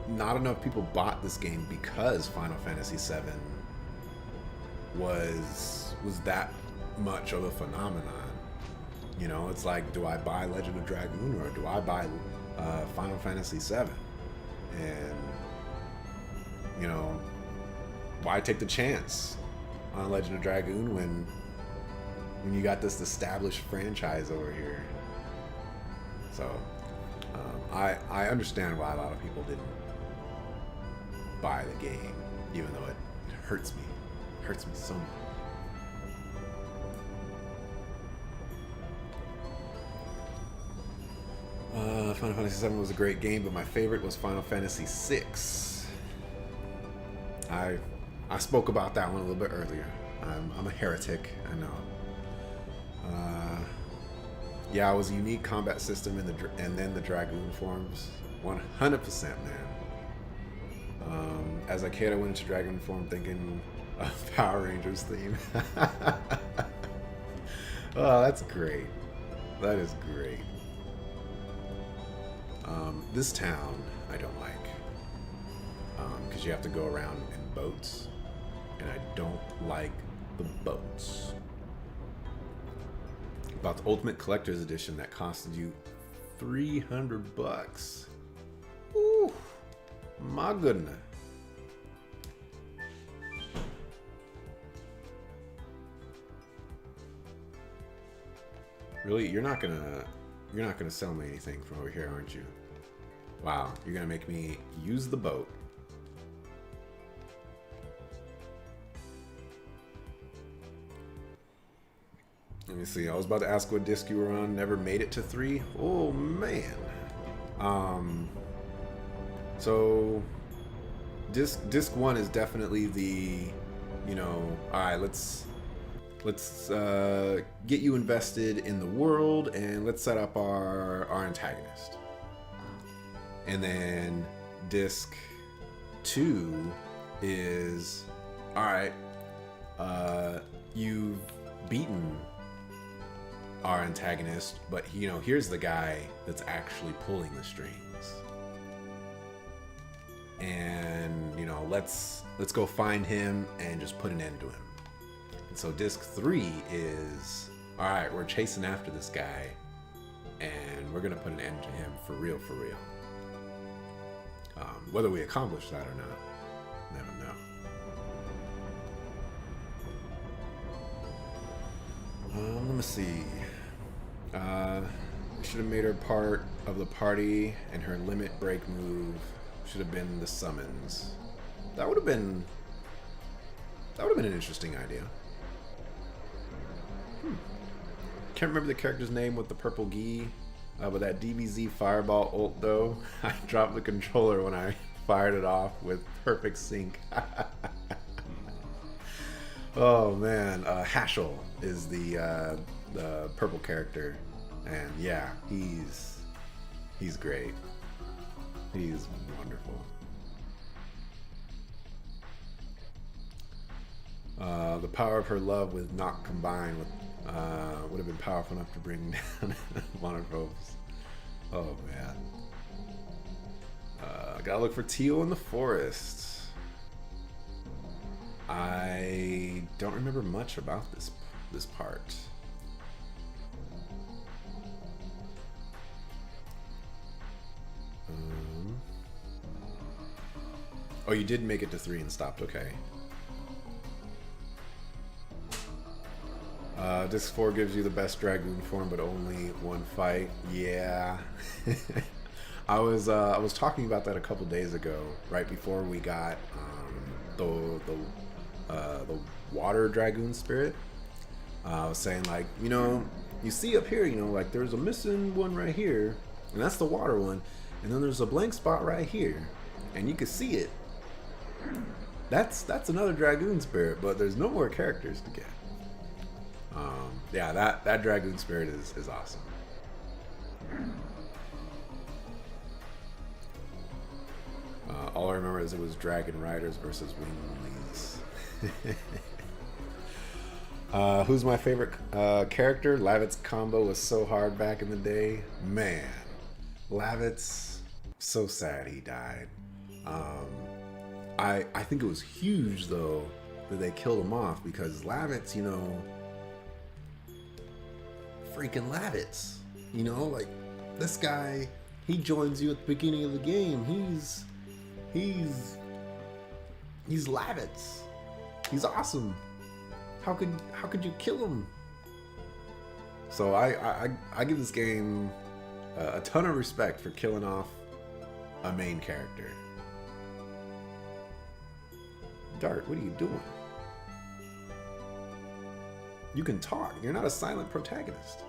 not enough people bought this game because Final Fantasy VII was that much of a phenomenon. You know, it's like, do I buy Legend of Dragoon or do I buy Final Fantasy VII? And, you know, why take the chance on Legend of Dragoon when you got this established franchise over here? So, I understand why a lot of people didn't buy the game, even though it hurts me. It hurts me so much. Final Fantasy VII was a great game, but my favorite was Final Fantasy VI. I spoke about that one a little bit earlier. I'm a heretic, I know. Yeah, it was a unique combat system and then the Dragoon forms. 100%, man. As a kid, I went into Dragoon form thinking of Power Rangers theme. Oh, that's great. That is great. This town I don't like because you have to go around in boats, and I don't like the boats. About the Ultimate Collector's Edition that costed you $300. Ooh, my goodness. Really, you're not gonna sell me anything from over here, aren't you? Wow, you're gonna make me use the boat. Let me see. I was about to ask what disc you were on. Never made it to 3. Oh man. So disc 1 is definitely the, you know, all right, let's get you invested in the world and let's set up our antagonist. And then disc 2 is, all right, you've beaten our antagonist, but you know, here's the guy that's actually pulling the strings. And you know, let's go find him and just put an end to him. And so disc 3 is, all right, we're chasing after this guy and we're gonna put an end to him for real. Whether we accomplish that or not, never know. Let me see. Uh, should have made her part of the party, and her limit break move should have been the summons. That would have been. That would have been an interesting idea. Can't remember the character's name with the purple gi, but that DBZ Fireball ult though, I dropped the controller when I fired it off with perfect sync. Oh man, Hashel is the purple character, and yeah, he's great. He's wonderful. The power of her love with Noct combined with would have been powerful enough to bring down Monotrophs. Oh man. Gotta look for Teal in the forest. I don't remember much about this part. Oh, you did make it to 3 and stopped. Okay. Disc 4 gives you the best Dragoon form, but only one fight. Yeah. I was talking about that a couple days ago, right before we got the water Dragoon spirit. I was saying, like, you know, you see up here, you know, like there's a missing one right here, and that's the water one, and then there's a blank spot right here, and you can see it. That's another Dragoon spirit, but there's no more characters to get. Yeah, that Dragoon spirit is awesome. All I remember is it was Dragon Riders versus Winglies. Who's my favorite character? Lavit's combo was so hard back in the day. Man, Lavit's, so sad he died. I think it was huge though that they killed him off, because Lavit's, you know, freaking Lavit's, you know, like this guy, he joins you at the beginning of the game. He's Lavit's. He's awesome. How could you kill him? So I give this game a ton of respect for killing off a main character. Dart, what are you doing? You can talk. You're not a silent protagonist.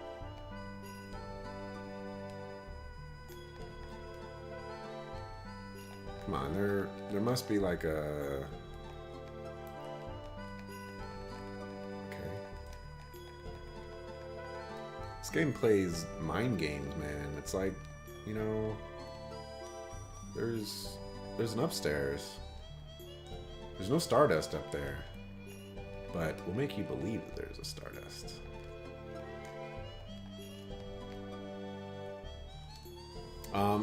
Come on, there must be like a... Okay. This game plays mind games, man. It's like, you know, there's an upstairs. There's no Stardust up there, but we'll make you believe that there's a Stardust.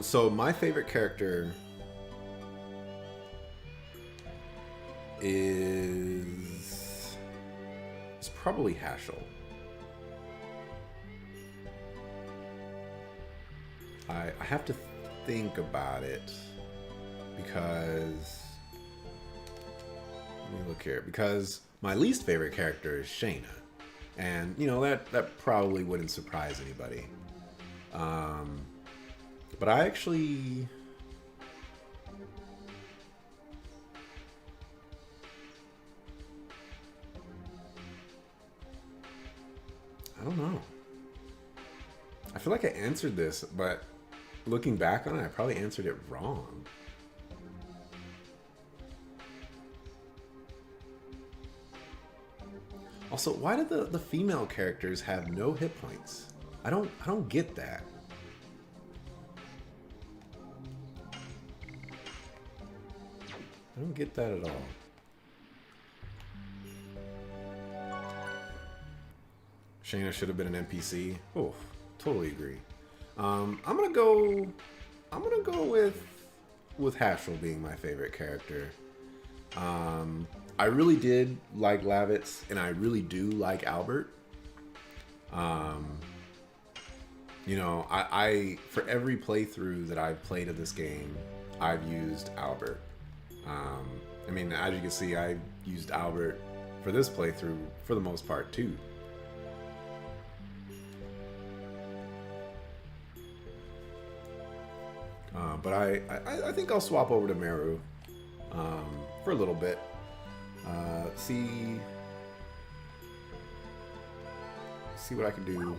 So my favorite character is probably Hashel. I have to think about it, because let me look here, because my least favorite character is Shayna, and you know that probably wouldn't surprise anybody. But I actually, I don't know. I feel like I answered this, but looking back on it, I probably answered it wrong. Also, why do the female characters have no hit points? I don't get that. I don't get that at all. Shayna should have been an NPC. Oh, totally agree. I'm gonna go with Hashel being my favorite character. I really did like Lavitz, and I really do like Albert. You know, I for every playthrough that I've played of this game, I've used Albert. I mean, as you can see, I used Albert for this playthrough for the most part too. But I think I'll swap over to Meru for a little bit. See what I can do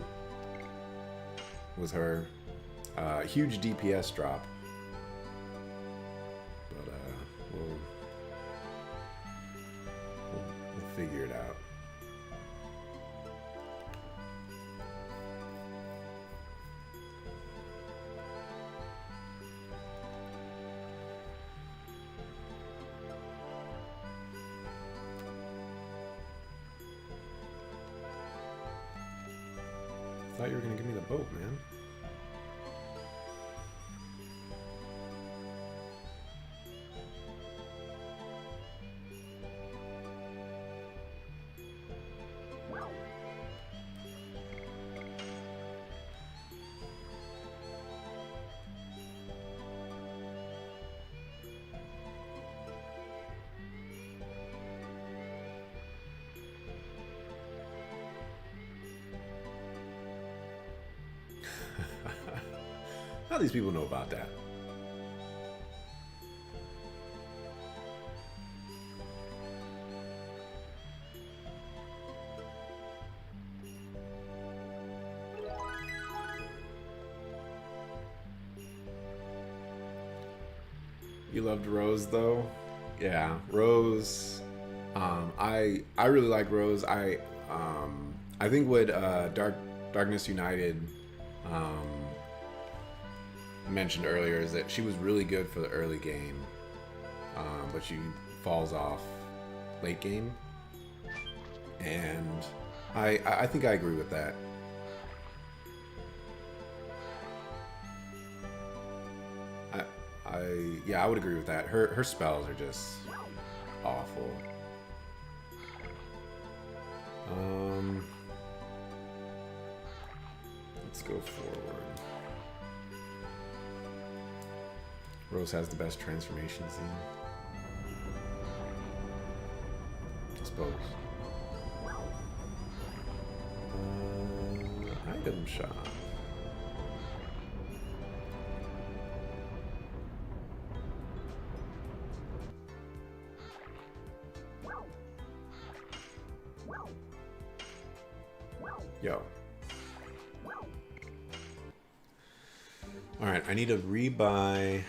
with her. Huge DPS drop. But we'll figure it out. I thought you were gonna give me the boat, man. How do these people know about that? You loved Rose though? Yeah, Rose. I really like Rose. I think what Darkness United mentioned earlier is that she was really good for the early game, but she falls off late game, and I think I agree with that. Yeah, I would agree with that. Her spells are just awful. Let's go forward. Rose has the best transformation scene, I suppose. Item shop. Yo. All right, I need to rebuy.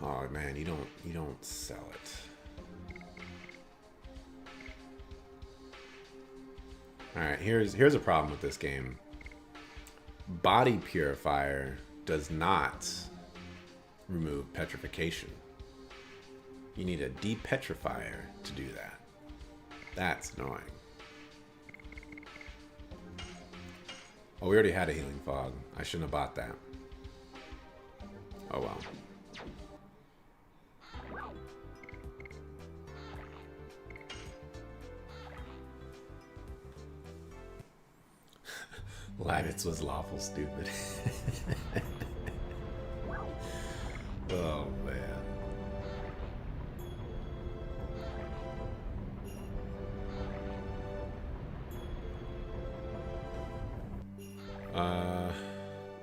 Oh man, you don't sell it. All right, here's a problem with this game. Body Purifier does not remove petrification. You need a depetrifier to do that. That's annoying. Oh, we already had a healing fog. I shouldn't have bought that. Oh well. Lavitz was lawful stupid. Oh man.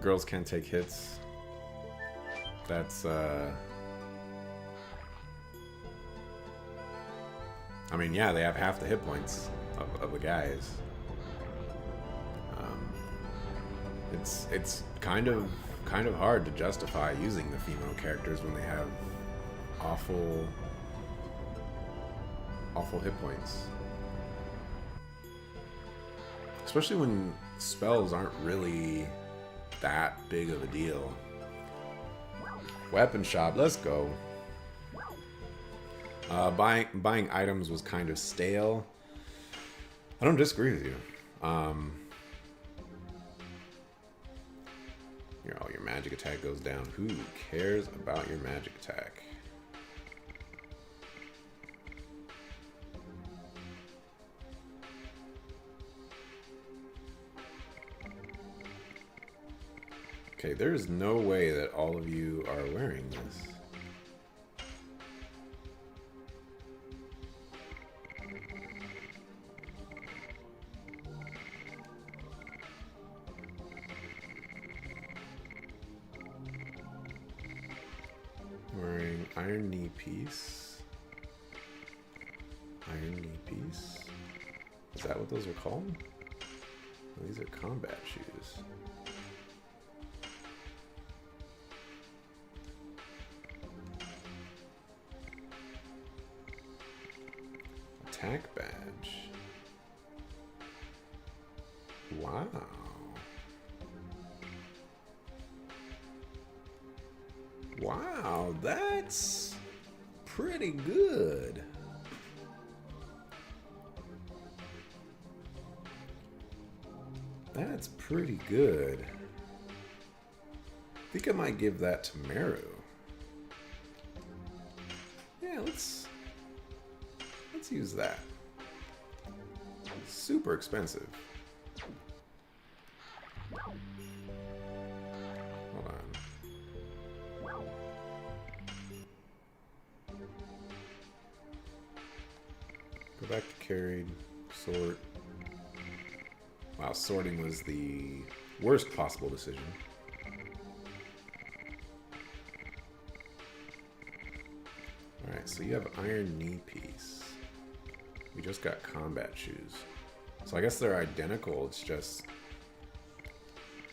Girls can't take hits. That's I mean, yeah, they have half the hit points of the guys. It's kind of hard to justify using the female characters when they have awful hit points. Especially when spells aren't really that big of a deal. Weapon shop, let's go. Buying items was kind of stale. I don't disagree with you. Your magic attack goes down. Who cares about your magic attack? Okay, there's no way that all of you are wearing this. Iron knee piece. Iron knee piece. Is that what those are called? Oh, these are combat shoes. Attack badge. Wow. Wow, that's pretty good. That's pretty good. I think I might give that to Meru. Yeah, let's use that. It's super expensive. Hold on. Go back to carried, sort. Wow, sorting was the worst possible decision. Alright, so you have iron knee piece. We just got combat shoes. So I guess they're identical, it's just...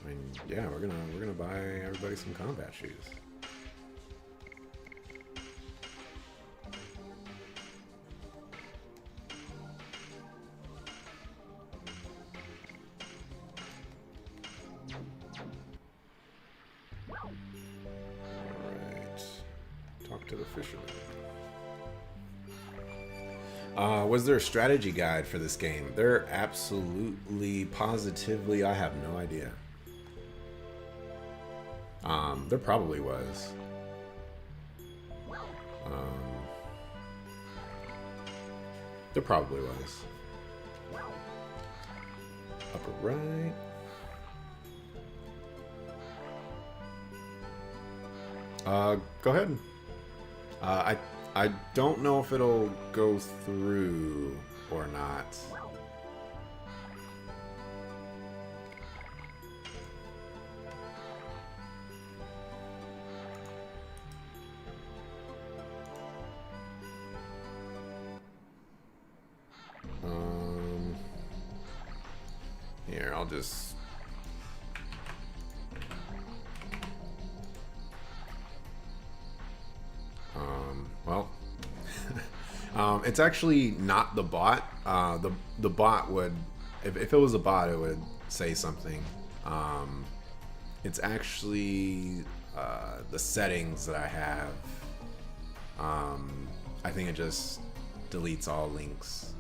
I mean, yeah, we're gonna buy everybody some combat shoes. To the fisherman. Was there a strategy guide for this game? There absolutely, positively, I have no idea. There probably was. There probably was. Upper right. Go ahead. I don't know if it'll go through or not. Here, I'll just... well, it's actually not the bot. The bot would, if it was a bot, it would say something. It's actually the settings that I have. I think it just deletes all links.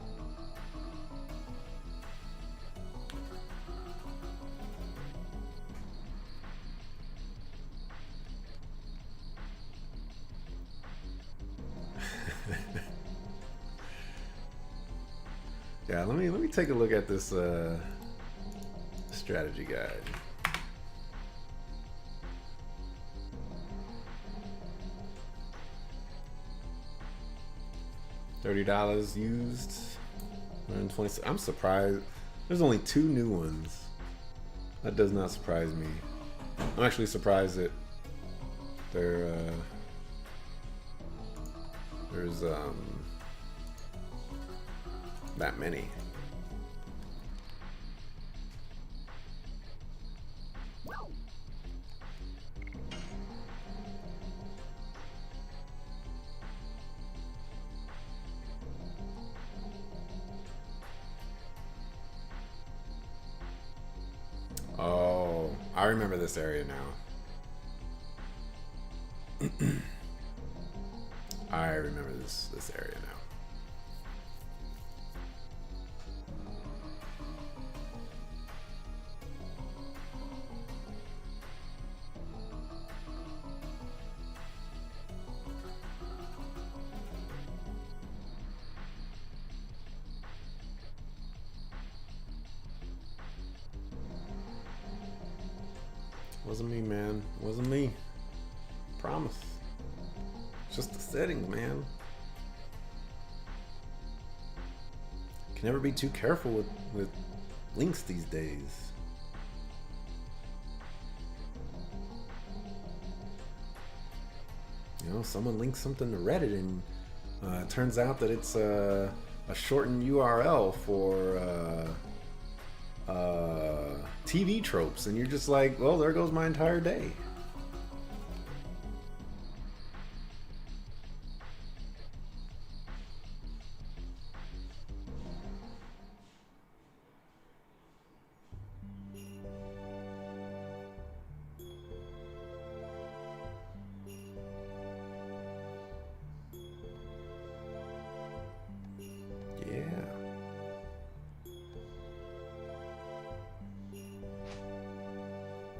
Yeah, let me take a look at this strategy guide. $30 used. 120. I'm surprised. There's only 2 new ones. That does not surprise me. I'm actually surprised that there's that many. Oh, I remember this area now. I remember this area now. Wasn't me, man. Wasn't me. Promise. It's just the settings, man. Can never be too careful with links these days. someone links something to Reddit, and it turns out that it's a shortened URL for TV tropes, and you're just like, well, there goes my entire day. Yeah.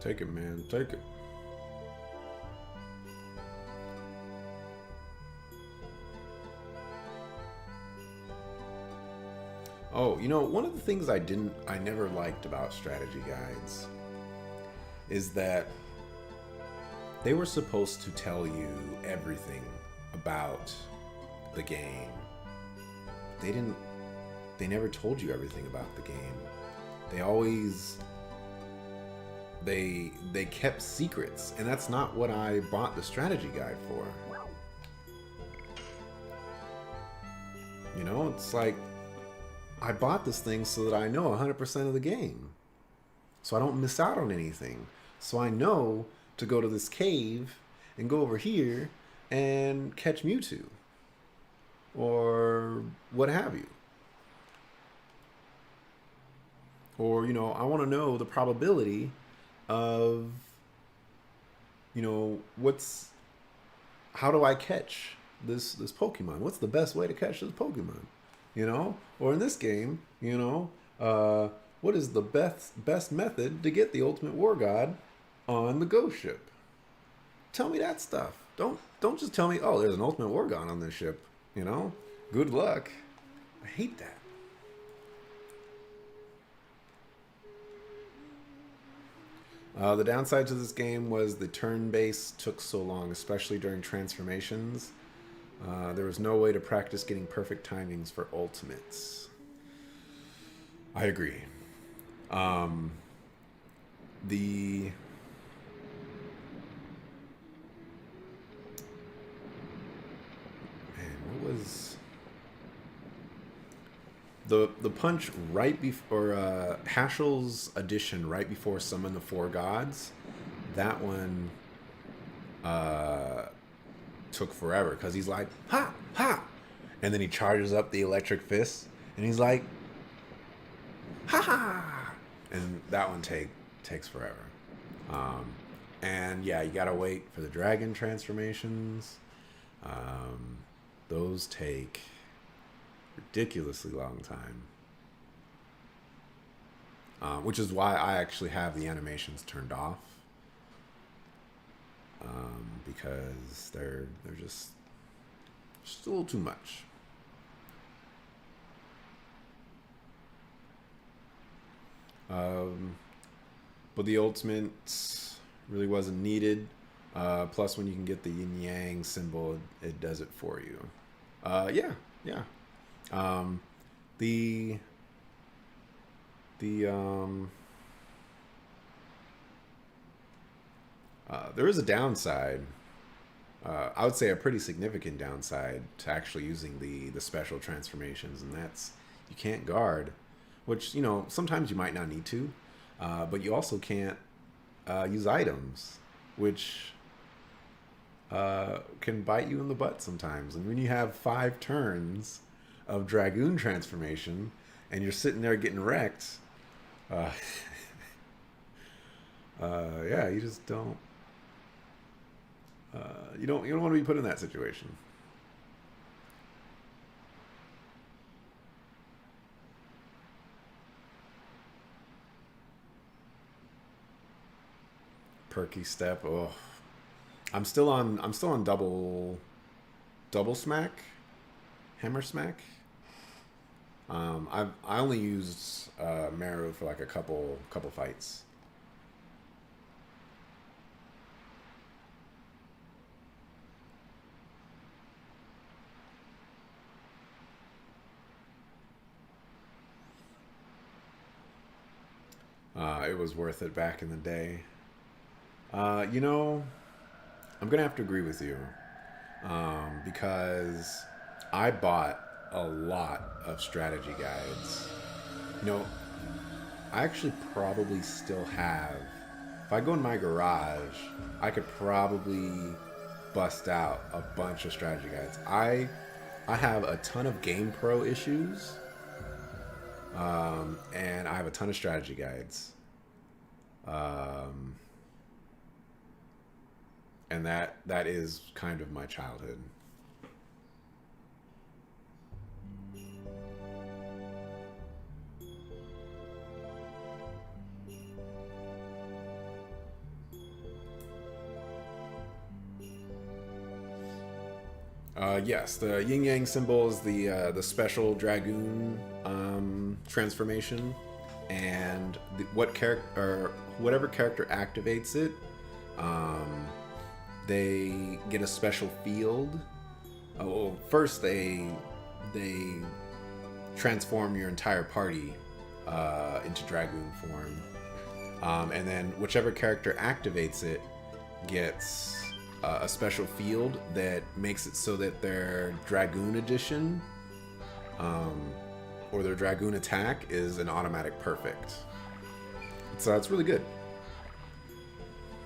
Take it, man. Take it. Oh, one of the things I never liked about strategy guides is that they were supposed to tell you everything about the game. They didn't, they never told you everything about the game. They always, they kept secrets, and that's not what I bought the strategy guide for. It's like, I bought this thing so that I know 100% of the game. So I don't miss out on anything. So I know to go to this cave and go over here and catch Mewtwo. Or what have you. Or, I want to know the probability of, how do I catch this Pokemon? What's the best way to catch this Pokemon? Or in this game, what is the best method to get the Ultimate War God on the Ghost Ship? Tell me that stuff. Don't just tell me, oh, there's an Ultimate War God on this ship. Good luck. I hate that. The downside to this game was the turn base took so long, especially during transformations. There was no way to practice getting perfect timings for ultimates. I agree. The what was the punch right before Hashel's edition right before Summon the Four Gods? That one took forever because he's like, ha ha, and then he charges up the electric fist and he's like, ha ha, and that one takes forever. And yeah, you gotta wait for the dragon transformations. Those take ridiculously long time, which is why I actually have the animations turned off, because they're just a little too much. But the ultimate really wasn't needed. Plus, when you can get the yin yang symbol, it does it for you. Yeah. There is a downside. I would say a pretty significant downside to actually using the special transformations, and that's you can't guard, which sometimes you might not need to, but you also can't use items, which can bite you in the butt sometimes. And when you have 5 turns of Dragoon transformation and you're sitting there getting wrecked, yeah, you just don't. You don't want to be put in that situation. Perky step. Oh, I'm still on double smack, hammer smack. I only used Meru for like a couple fights. It was worth it back in the day. I'm gonna have to agree with you. because I bought a lot of strategy guides. You know, I actually probably still have. If I go in my garage, I could probably bust out a bunch of strategy guides. I have a ton of Game Pro issues, and I have a ton of strategy guides. Um, and that is kind of my childhood. Yes, the yin yang symbol is the special dragoon transformation, and what character or whatever character activates it, um, they get a special field. Well, first they transform your entire party into dragoon form, and then whichever character activates it gets a special field that makes it so that their Dragoon edition or their Dragoon attack is an automatic perfect. So it's really good.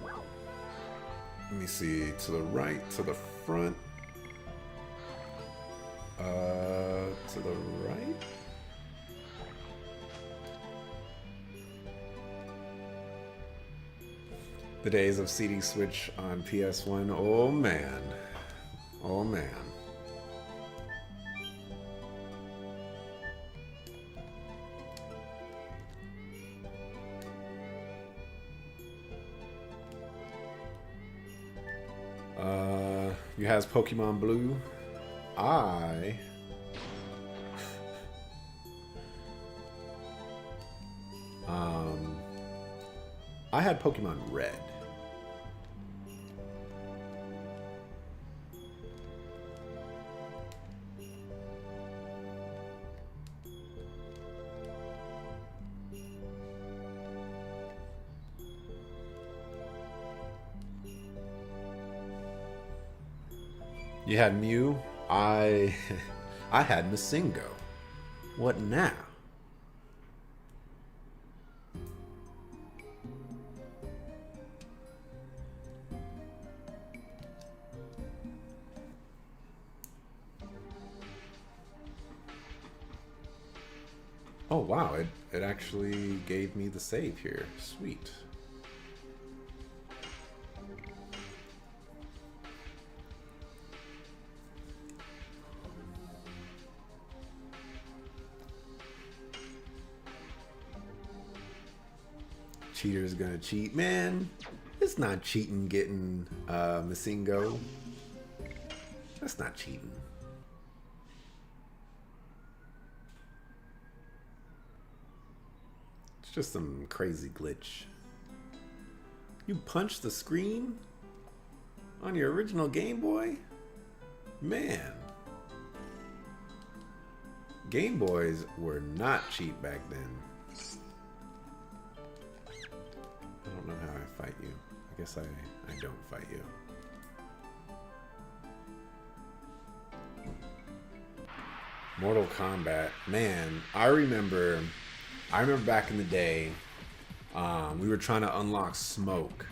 Let me see. To the right, to the front. To the right? The days of CD Switch on PS1. Oh man. Oh man. You has Pokemon Blue. I I had Pokemon Red. You had Mew. I I had Masingo. What now? Oh wow, it actually gave me the save here. Sweet. Cheater's gonna cheat. Man, it's not cheating getting Masingo. That's not cheating. It's just some crazy glitch. You punched the screen on your original Game Boy? Man. Game Boys were not cheap back then. I don't know how I fight you. I guess I don't fight you. Mortal Kombat. Man, I remember back in the day, we were trying to unlock Smoke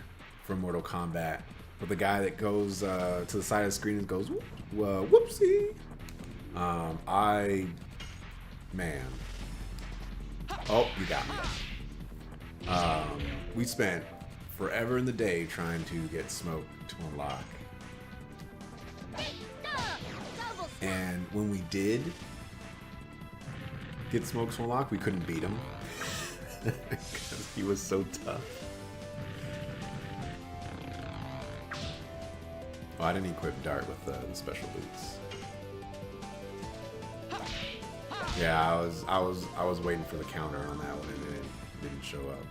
from Mortal Kombat. With the guy that goes to the side of the screen and goes, whoopsie. Man. Oh, you got me. We spent forever in the day trying to get Smoke to unlock. And when we did get Smoke to unlock, we couldn't beat him. Because he was so tough. Oh, I didn't equip Dart with the special boots. Yeah, I was waiting for the counter on that one and it didn't show up.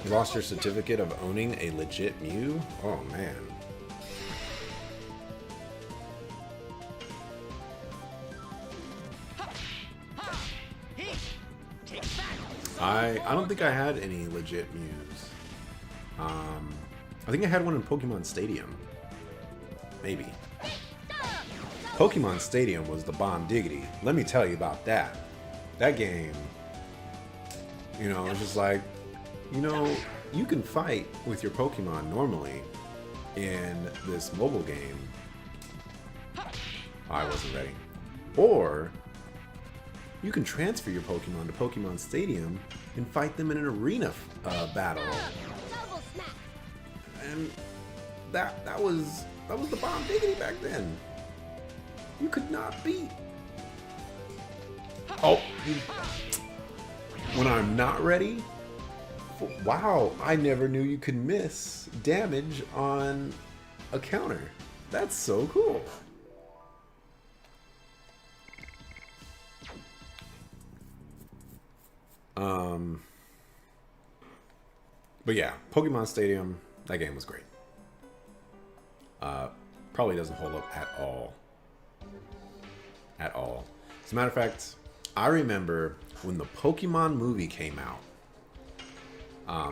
You lost your certificate of owning a legit Mew? Oh man. I don't think I had any legit Mews. I think I had one in Pokemon Stadium. Maybe. Pokemon Stadium was the bomb diggity. Let me tell you about that. That game, you know, it's just like, you know, you can fight with your Pokemon normally in this mobile game. Oh, I wasn't ready. Or you can transfer your Pokemon to Pokemon Stadium and fight them in an arena battle. And that was the bomb diggity back then. You could not beat. Oh, when I'm not ready. Wow, I never knew you could miss damage on a counter. That's so cool. But yeah, Pokemon Stadium, that game was great. Probably doesn't hold up at all. At all. As a matter of fact, I remember when the Pokemon movie came out.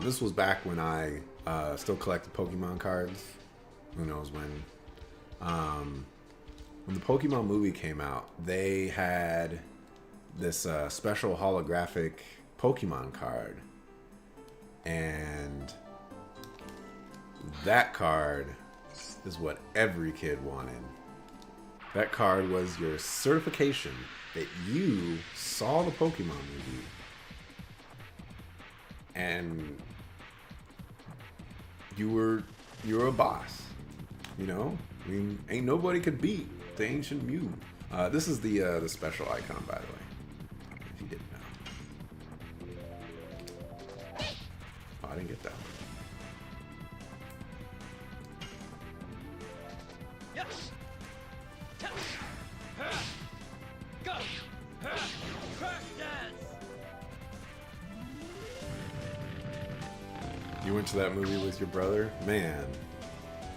This was back when I still collected Pokemon cards. Who knows when. When the Pokemon movie came out, they had this special holographic Pokemon card. And that card is what every kid wanted. That card was your certification that you saw the Pokemon movie. And you were a boss. You know? I mean, ain't nobody could beat the ancient Mew. This is the special icon, by the way. If you didn't know. Oh, I didn't get that one. You went to that movie with your brother? Man,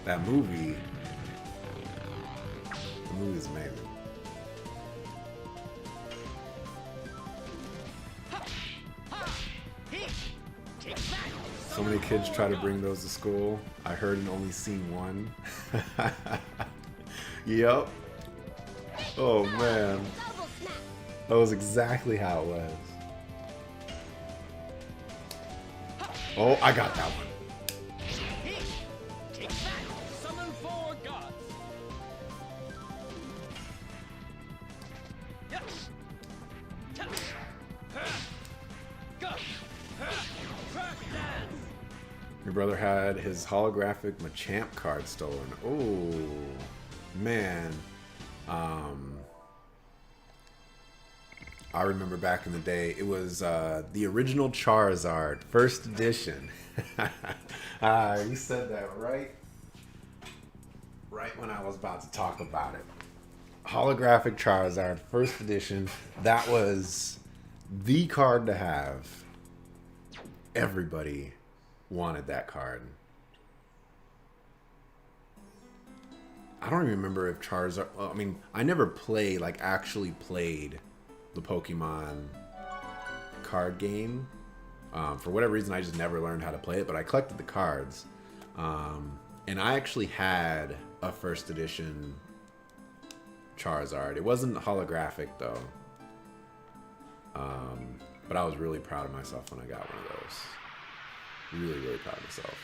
that movie... The movie is amazing. So many kids try to bring those to school. I heard and only seen one. Yep. Oh man. That was exactly how it was. Oh, I got that one. Your brother had his holographic Machamp card stolen. Oh, man. I remember back in the day, it was the original Charizard, first edition. You said that right when I was about to talk about it. Holographic Charizard, first edition. That was the card to have. Everybody wanted that card. I don't even remember if Charizard... Well, I mean, I never played, like, actually played the Pokemon card game. For whatever reason, I just never learned how to play it, but I collected the cards. And I actually had a first edition Charizard. It wasn't holographic, though. But I was really proud of myself when I got one of those. Really, really proud of myself.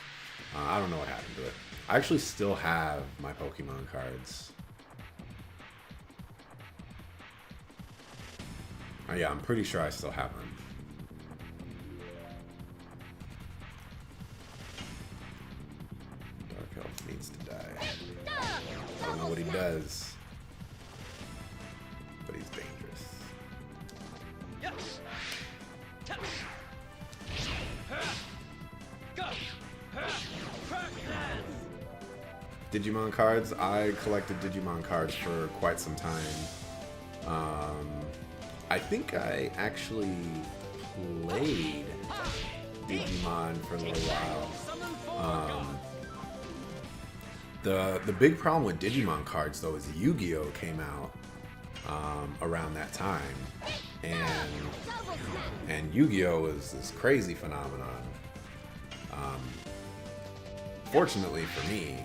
I don't know what happened to it. I actually still have my Pokemon cards. Oh, yeah, I'm pretty sure I still have them. Dark Elf needs to die. I don't know what he does, but he's dangerous. Digimon cards. I collected Digimon cards for quite some time. I think I actually played Digimon for a little while. The big problem with Digimon cards, though, is Yu-Gi-Oh! Came out around that time. and Yu-Gi-Oh is this crazy phenomenon. Um, Fortunately for me,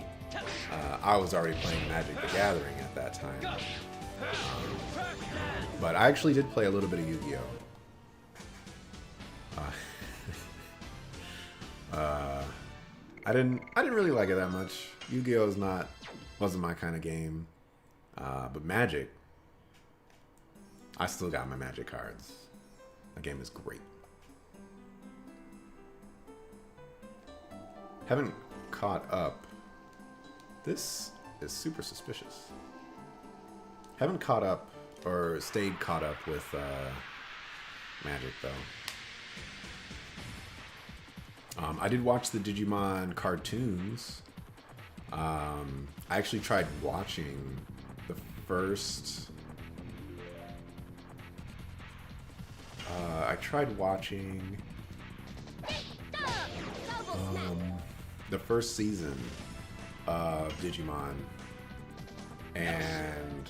I was already playing Magic the Gathering at that time. But I actually did play a little bit of Yu-Gi-Oh! I didn't really like it that much. Yu-Gi-Oh! Wasn't my kind of game. But Magic, I still got my Magic cards. The game is great. Haven't caught up. This is super suspicious. Haven't caught up or stayed caught up with Magic though. I did watch the Digimon cartoons. I actually tried watching the first. I tried watching the first season of Digimon, and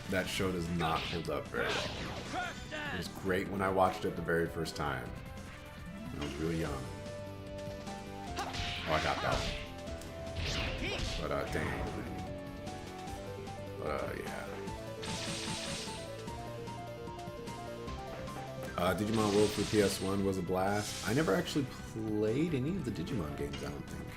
that show does not hold up very well. It was great when I watched it the very first time. I was really young. Oh, I got that one. But dang. Yeah. Digimon World for PS1 was a blast. I never actually played any of the Digimon games, I don't think.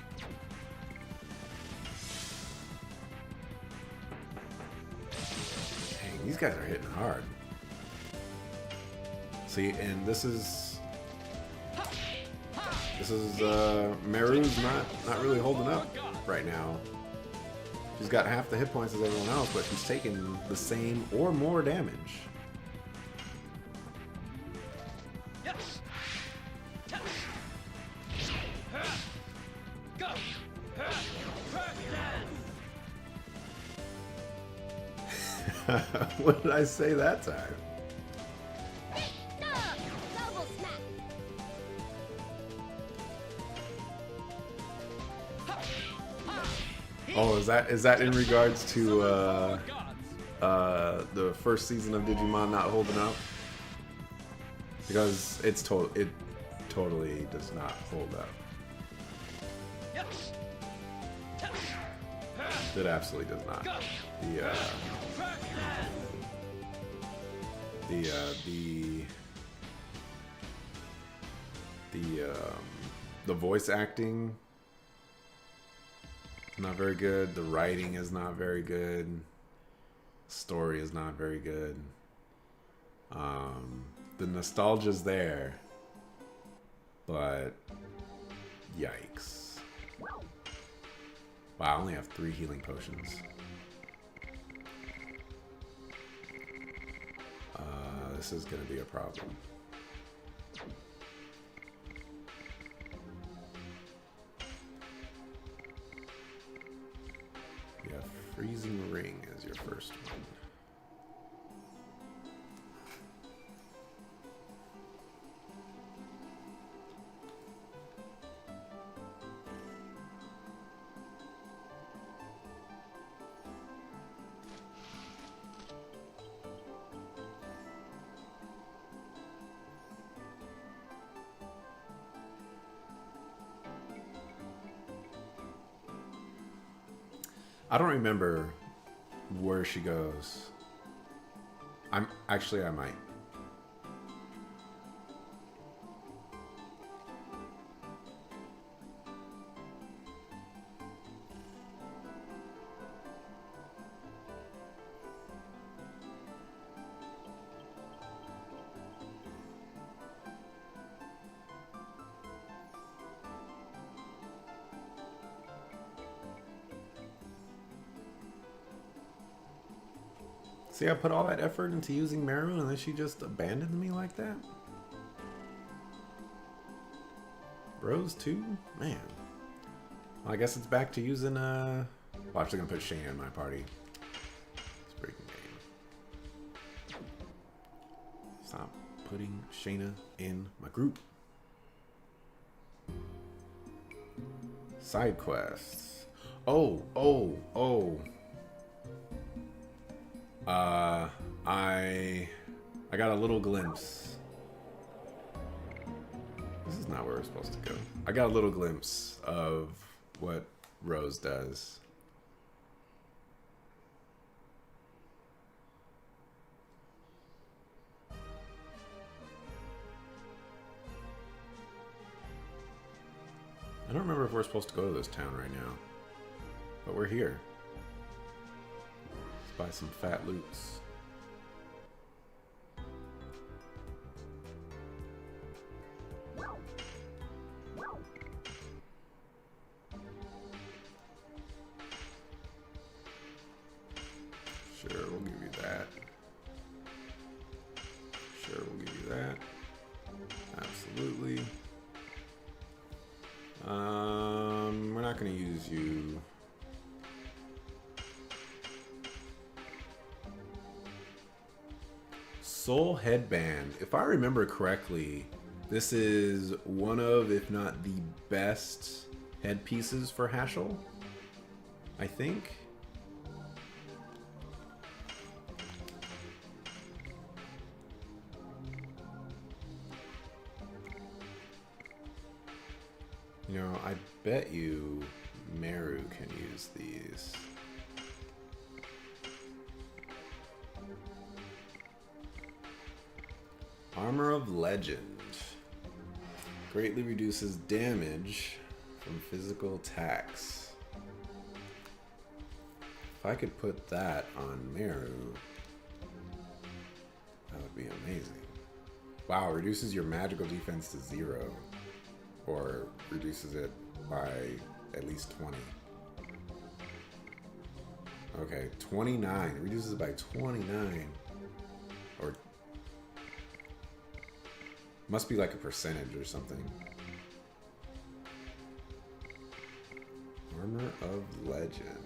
Dang, these guys are hitting hard. See, and this is Meru's not really holding up right now. She's got half the hit points as everyone else, but she's taking the same or more damage. What did I say that time? Oh, is that in regards to the first season of Digimon not holding up? Because it totally does not hold up. It absolutely does not. The voice acting is not very good. The writing is not very good. Story is not very good. The nostalgia's there, but yikes. Wow, I only have 3 healing potions. This is gonna be a problem. Yeah, Freezing Ring is your first one. I don't remember where she goes. I might. See, I put all that effort into using Meru and then she just abandoned me like that? Rose 2? Man. Well, I guess it's back to using, well, I'm actually gonna put Shayna in my party. It's a freaking game. Stop putting Shayna in my group. Side quests. Oh. I got a little glimpse. This is not where we're supposed to go. I got a little glimpse of what Rose does. I don't remember if we're supposed to go to this town right now, but we're here. Let's buy some fat loots. Sure, we'll give you that. Sure, we'll give you that. Absolutely. We're not going to use you. Soul Headband. If I remember correctly, this is one of, if not the best headpieces for Hashel, I think. You know, I bet you Meru can use these. Armor of Legend. Greatly reduces damage from physical attacks. If I could put that on Meru, that would be amazing. Wow, reduces your magical defense to 0. Or reduces it by at least 20. Okay, 29. Reduces it by 29. Or must be like a percentage or something. Armor of Legend.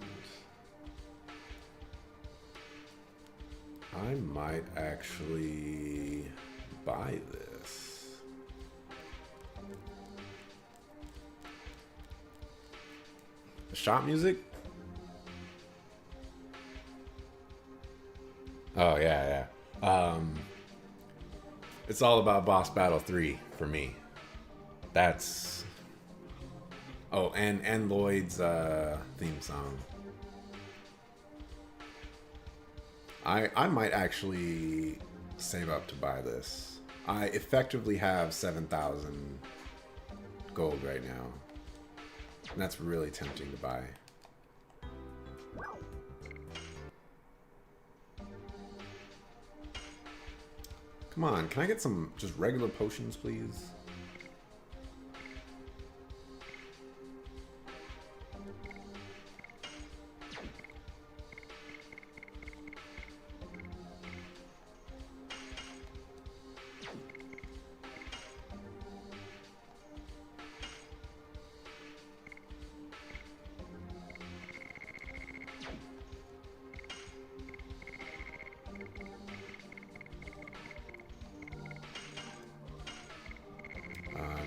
I might actually buy this. The shop music? Oh, yeah. It's all about Boss Battle 3 for me. That's... Oh, and Lloyd's theme song. I might actually save up to buy this. I effectively have 7,000 gold right now. And that's really tempting to buy. Come on, can I get some just regular potions, please?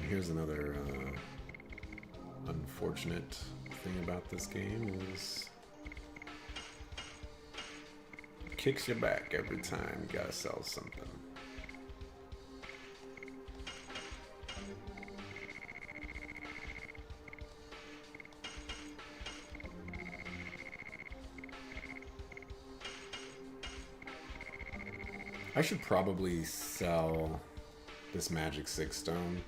Here's another unfortunate thing about this game is it kicks you back every time you gotta sell something. I should probably sell this magic 6 stone.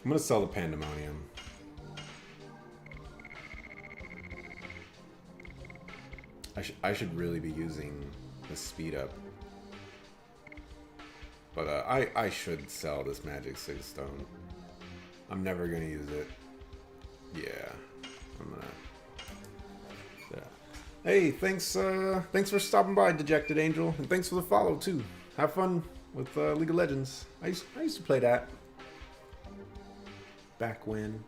I'm gonna sell the Pandemonium. I should really be using the speed up. But I should sell this magic 6 stone. I'm never gonna use it. Yeah, I'm gonna. Yeah. Hey, thanks for stopping by, Dejected Angel, and thanks for the follow too. Have fun with League of Legends. I used to play that. Back when.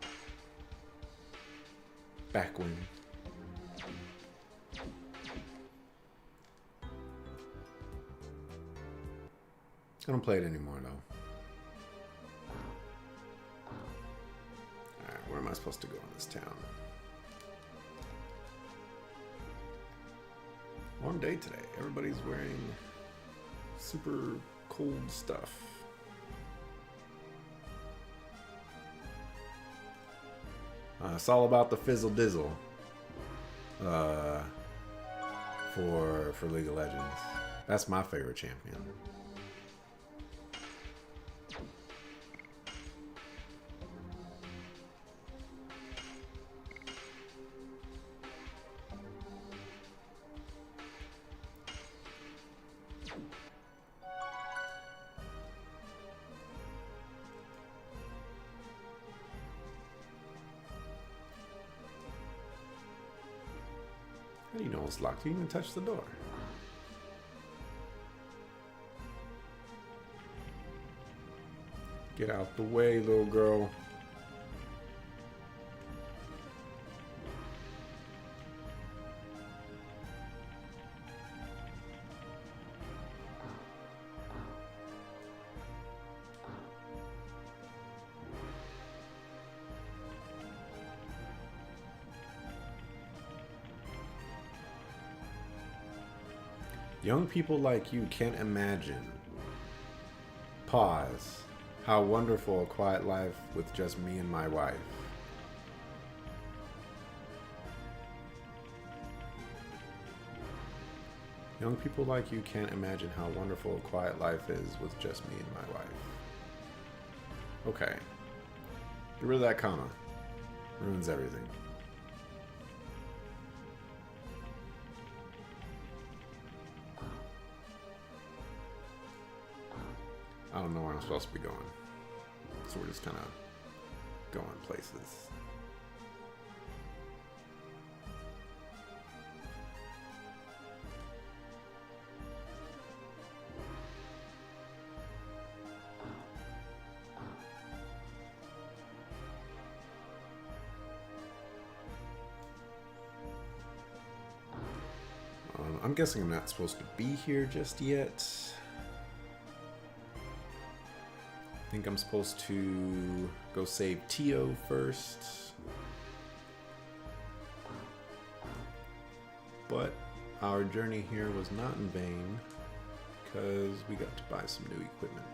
I don't play it anymore though. Alright, where am I supposed to go in this town? Warm day today. Everybody's wearing super cold stuff. It's all about the fizzle dizzle for League of Legends. That's my favorite champion. How do you know it's locked? You didn't even touch the door. Get out the way, little girl. Young people like you can't imagine. Pause. How wonderful a quiet life with just me and my wife. Young people like you can't imagine how wonderful a quiet life is with just me and my wife. Okay. Get rid of that comma. Ruins everything. I don't know where I'm supposed to be going. So we're just kind of going places. I'm guessing I'm not supposed to be here just yet. I think I'm supposed to go save Tio first. But our journey here was not in vain because we got to buy some new equipment.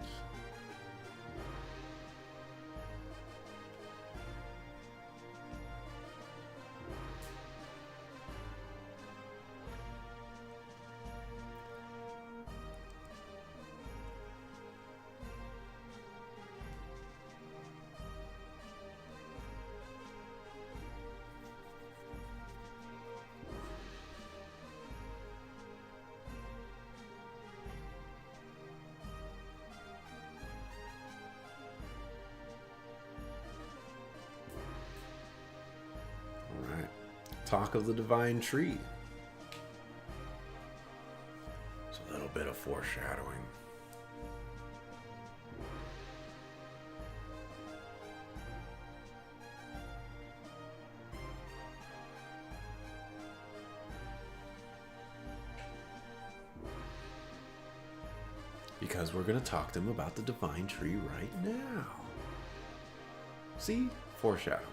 Talk of the Divine Tree. It's a little bit of foreshadowing. Because we're going to talk to him about the Divine Tree right now. See? Foreshadowing.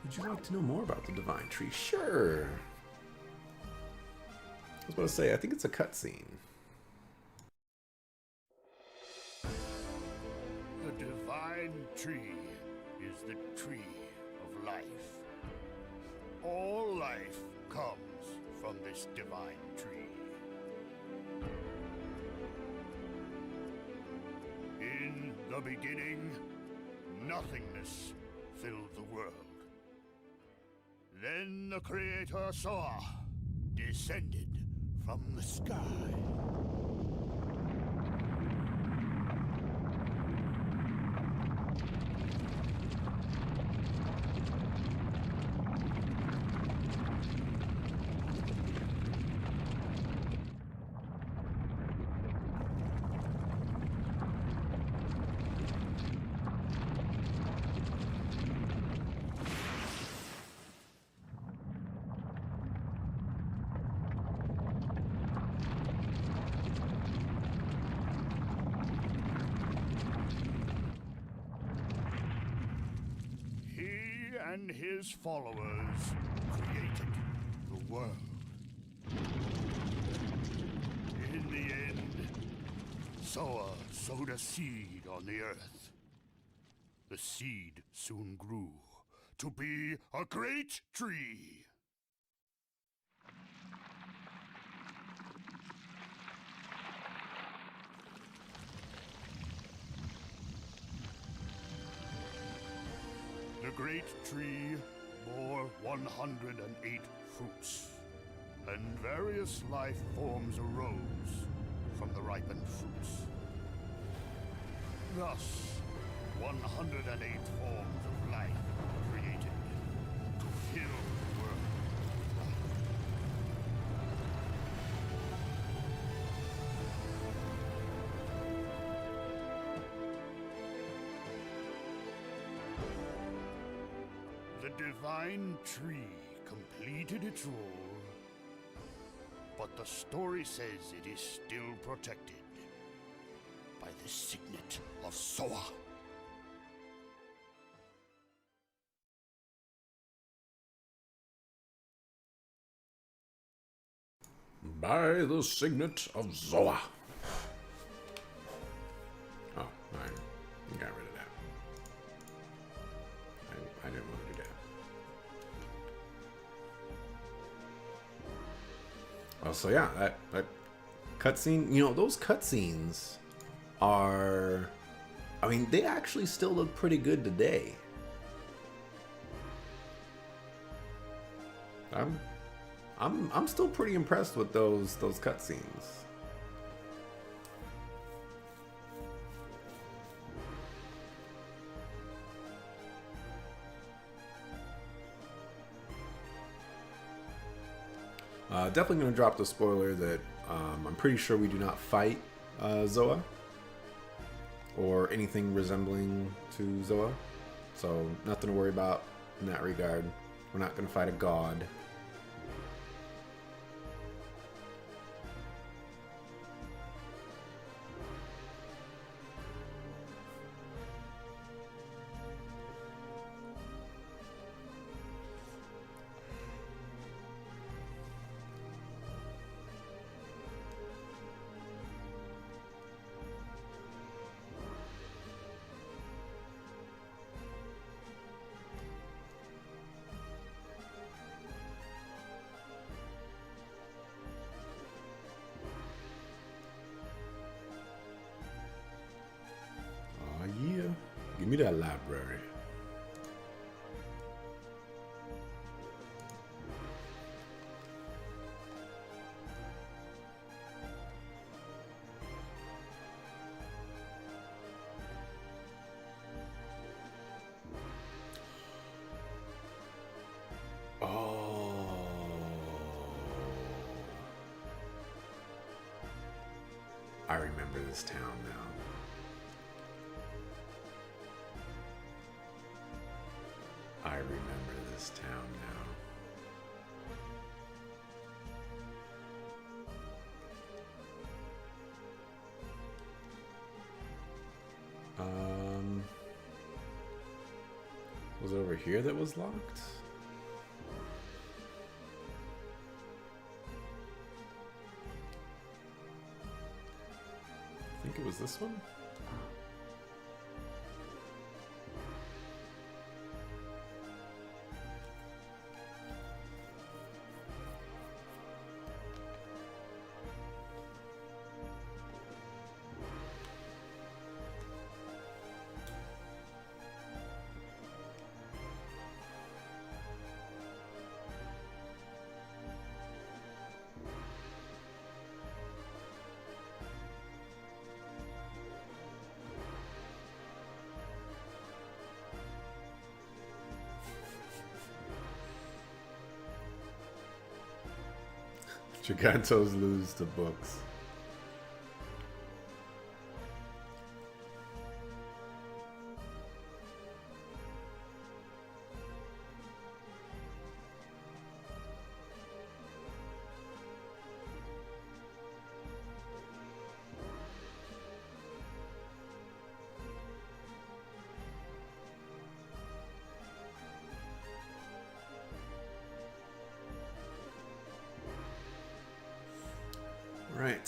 Would you like to know more about the Divine Tree? Sure. I was about to say, I think it's a cutscene. The Divine Tree is the tree of life. All life comes from this divine tree. In the beginning, nothingness filled the world. Then the Creator Soa descended from the sky. and his followers created the world. In the end, Soa sowed a seed on the earth. The seed soon grew to be a great tree. The great tree bore 108 fruits, and various life forms arose from the ripened fruits. Thus, 108 forms of life were created to fill the world with life. The divine tree completed its role, but the story says it is still protected by the signet of Soa. By the signet of Zoa. Oh, I got rid of that. I didn't want to do that. Oh, so yeah, that cutscene, you know, those cutscenes are, I mean, they actually still look pretty good today. I'm still pretty impressed with those cutscenes. Definitely going to drop the spoiler that I'm pretty sure we do not fight Zoa or anything resembling to Zoa, so nothing to worry about in that regard. We're not going to fight a god. Yeah, give me that library. Oh, I remember this town now. I remember this town now. Was it over here that was locked? I think it was this one. Gigantos lose to books.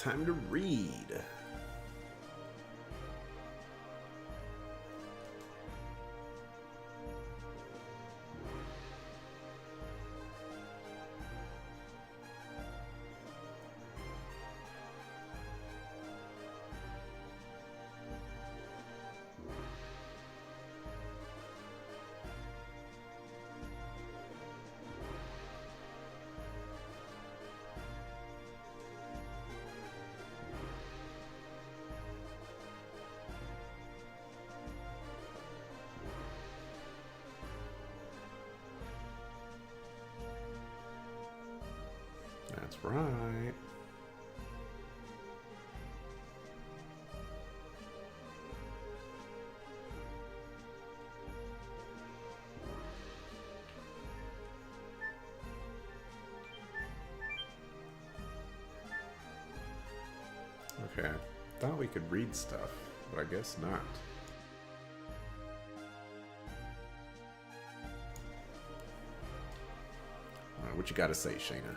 time to read. That's right. Okay, thought we could read stuff, but I guess not. What you gotta say, Shayna?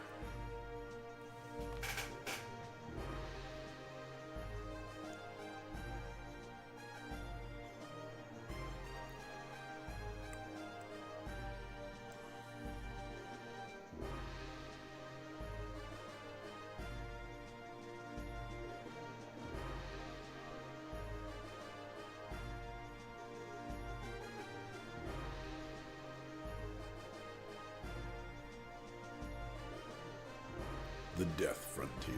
The Death Frontier.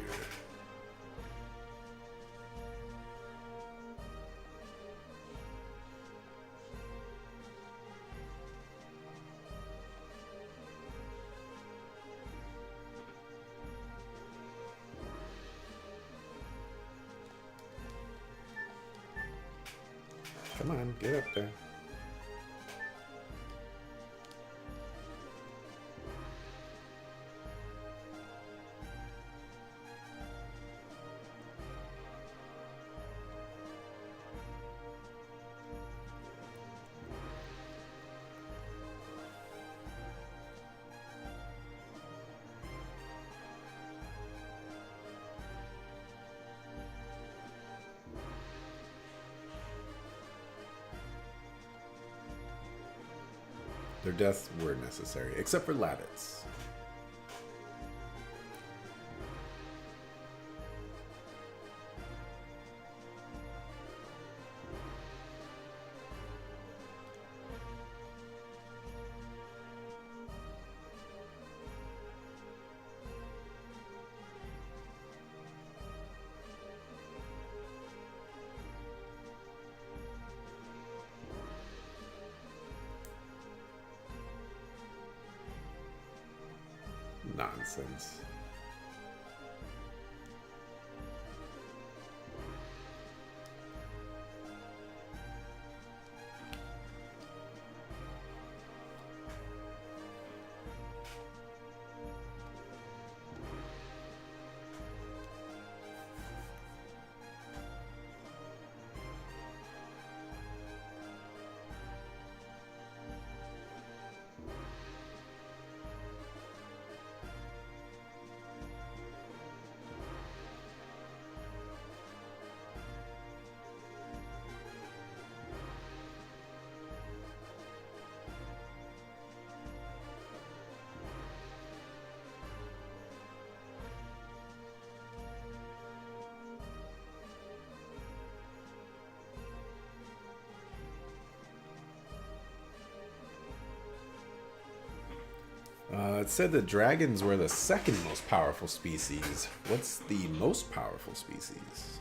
Come on, get up there. Their deaths were necessary, except for Lavitz. Nonsense. It said that dragons were the second most powerful species. What's the most powerful species?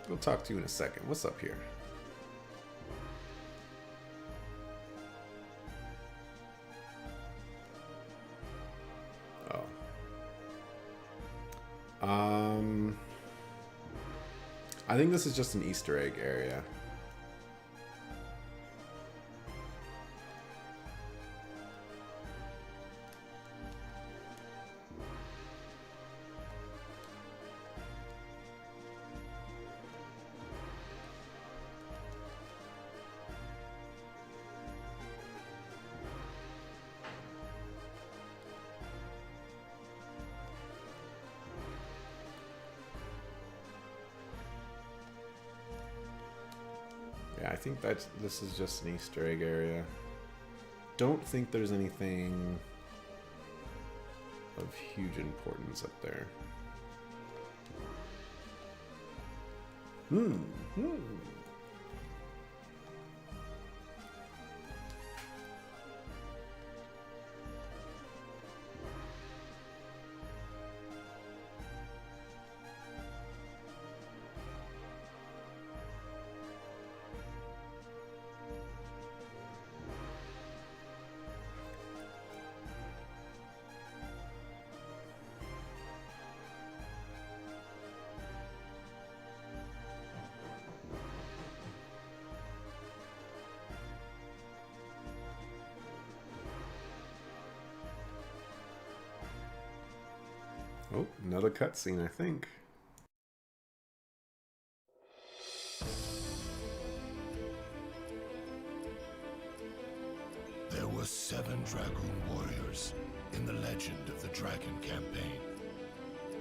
We'll talk to you in a second. What's up here? Oh. I think this is just an Easter egg area. Yeah, I think this is just an Easter egg area. Don't think there's anything of huge importance up there. Hmm. Oh, another cutscene, I think. There were 7 Dragoon warriors in the Legend of the Dragon campaign.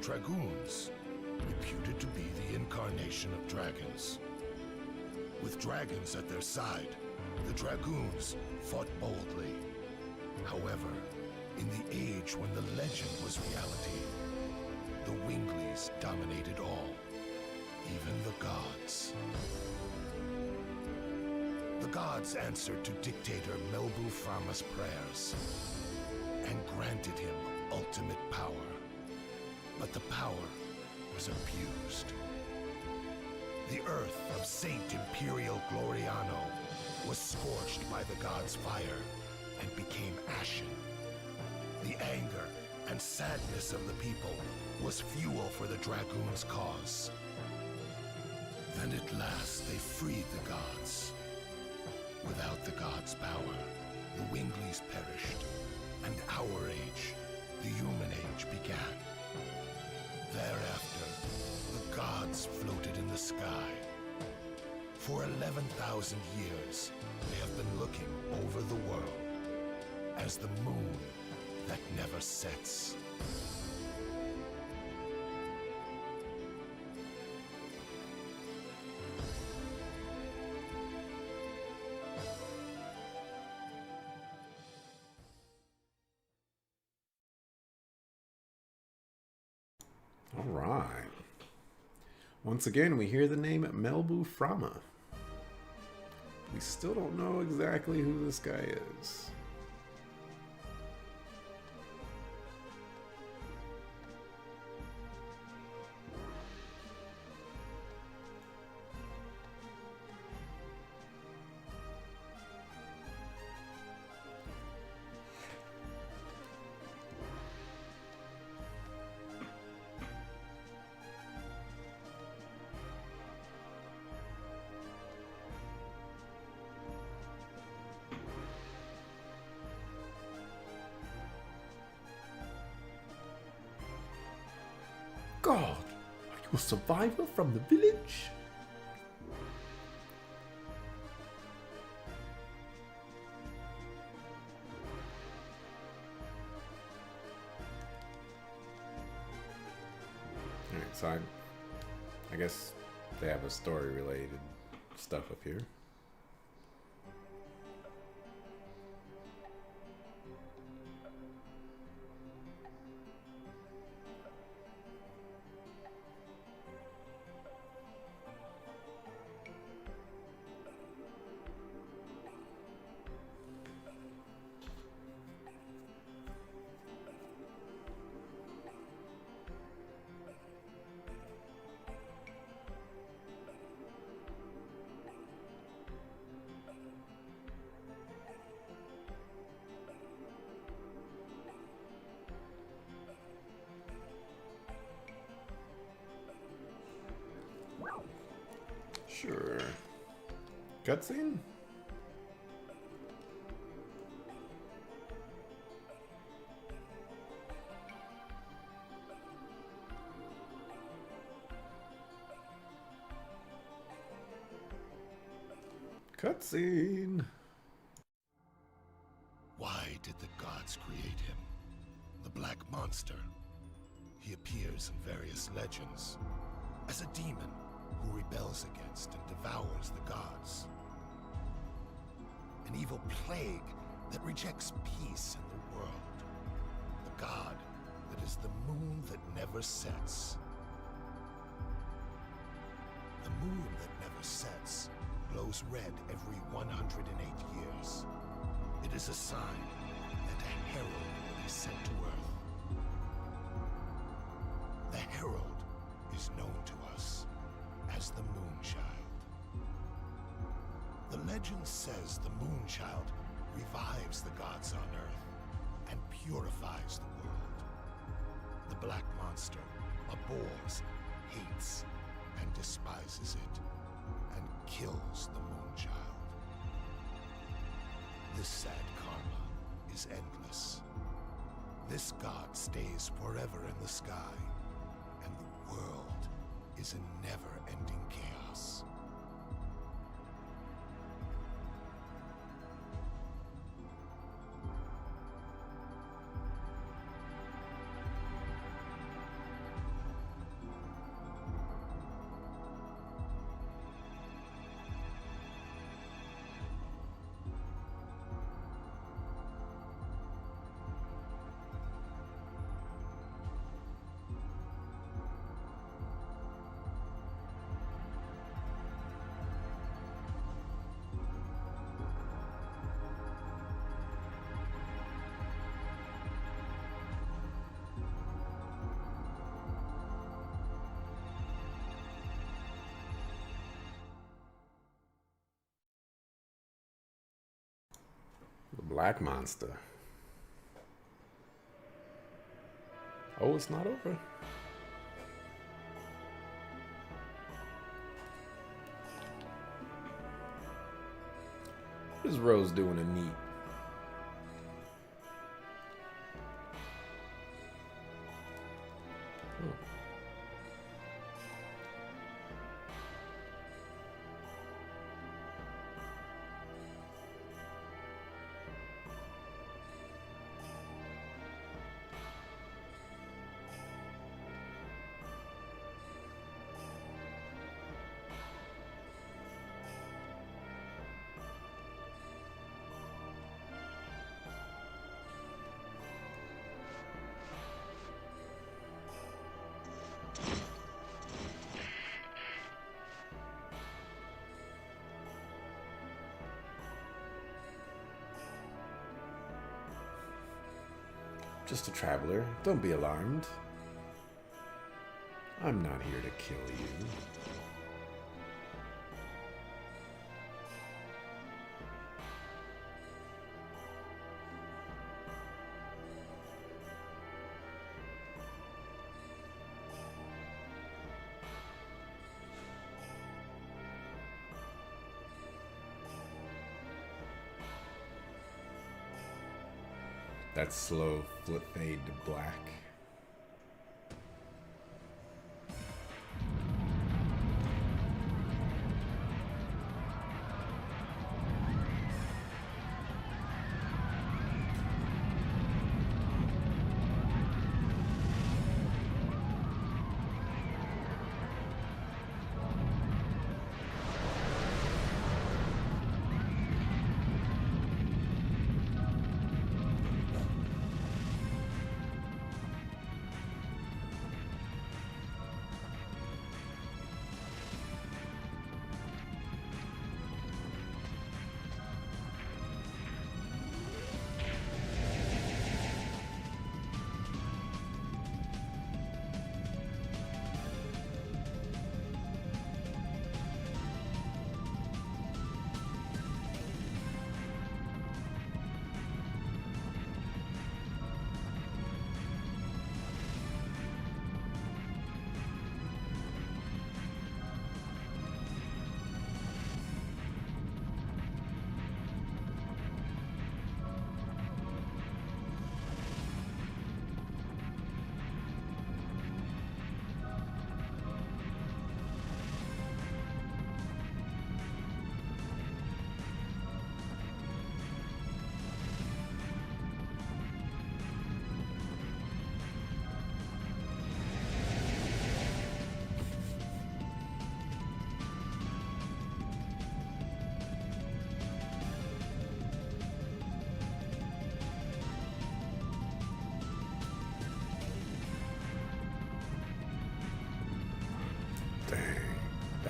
Dragoons, reputed to be the incarnation of dragons. With dragons at their side, the Dragoons fought boldly. However, in the age when the legend was reality, the Winglies dominated all, even the gods. The gods answered to dictator Melbu Frama's prayers and granted him ultimate power. But the power was abused. The earth of Saint Imperial Gloriano was scorched by the gods' fire and became ashen. The anger and sadness of the people was fuel for the Dragoons' cause. Then at last they freed the gods. Without the gods' power, the Winglies perished, and our age, the human age, began. Thereafter, the gods floated in the sky. For 11,000 years, they have been looking over the world as the moon that never sets. All right. Once again, we hear the name Melbu Frama. We still don't know exactly who this guy is. God, are you a survivor from the village? Alright, so I guess they have a story related stuff up here. Sure. Cutscene? Cutscene. Why did the gods create him? The Black Monster. He appears in various legends as a demon who rebels against and devours the gods. an evil plague that rejects peace in the world. The god that is the moon that never sets. The moon that never sets glows red every 108 years. It is a sign that a herald will be sent to Earth. The herald is known to us as the Moonchild. The legend says the Moonchild revives the gods on Earth and purifies the world. The Black Monster abhors, hates, and despises it, and kills the Moonchild. This sad karma is endless. This god stays forever in the sky, and the world is in never-ending chaos. The Black Monster. Oh, it's not over. What is Rose doing in Neat? Oh. Just a traveler. Don't be alarmed. I'm not here to kill you. That slow flip fade to black.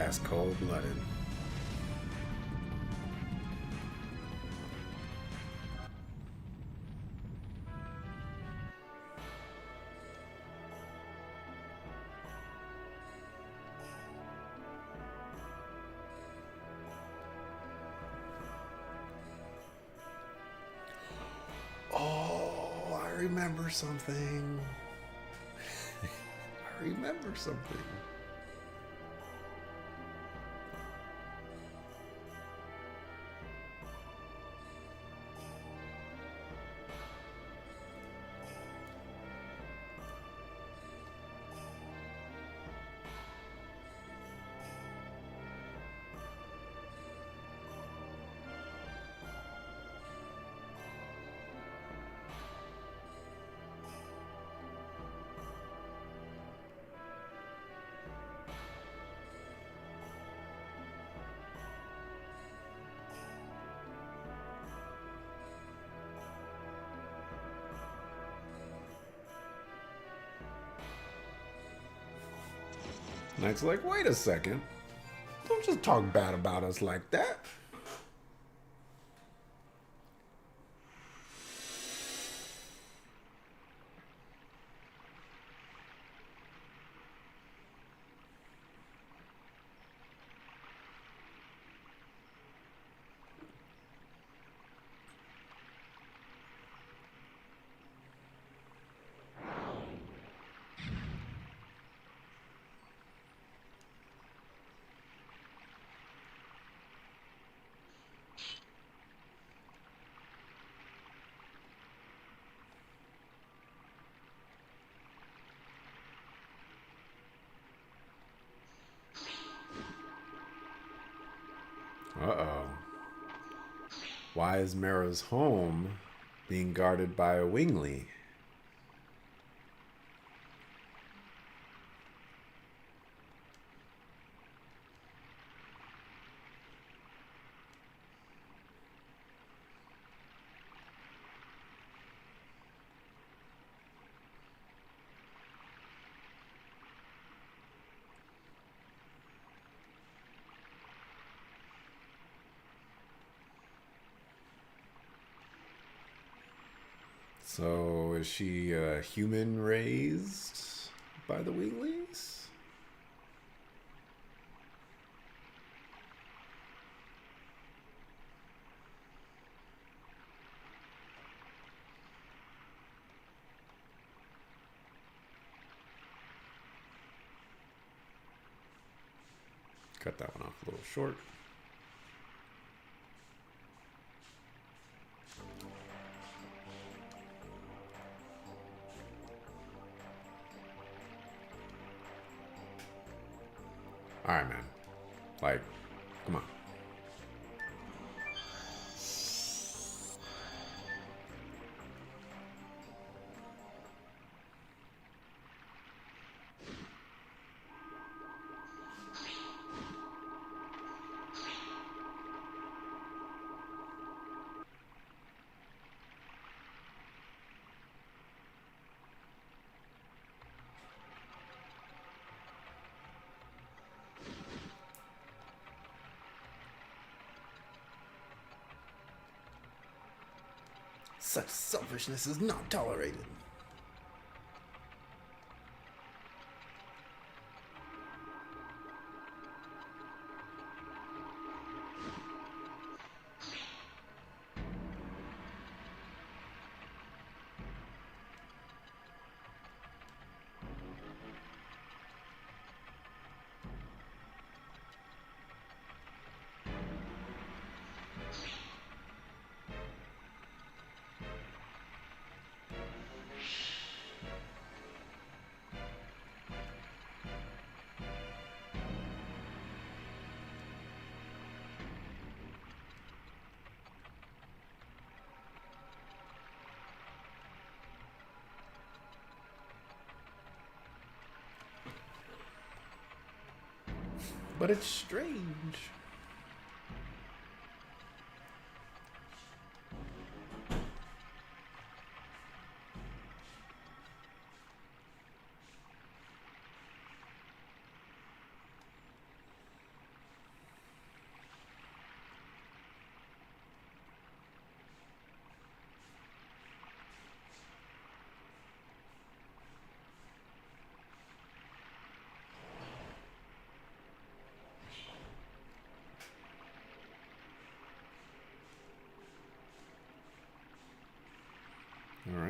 That's cold-blooded. Oh, I remember something. I remember something. Knight's like, wait a second. Don't just talk bad about us like that. Uh-oh. Why is Mara's home being guarded by a Wingly? So, is she human raised by the Winglies? Cut that one off a little short. Alright, man. Like, come on. Such selfishness is not tolerated. But it's strange.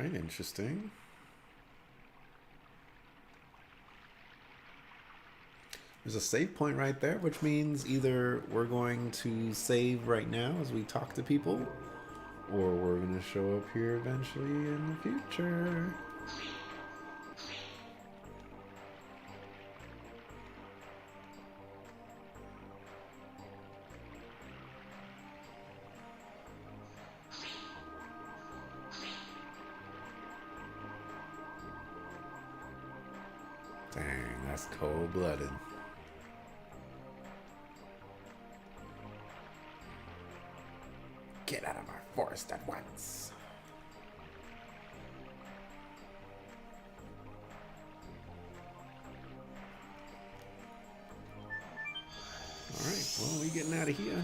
Alright, interesting. There's a save point right there, which means either we're going to save right now as we talk to people, or we're going to show up here eventually in the future. Dang, that's cold-blooded. Get out of our forest at once. Alright, well, we getting out of here.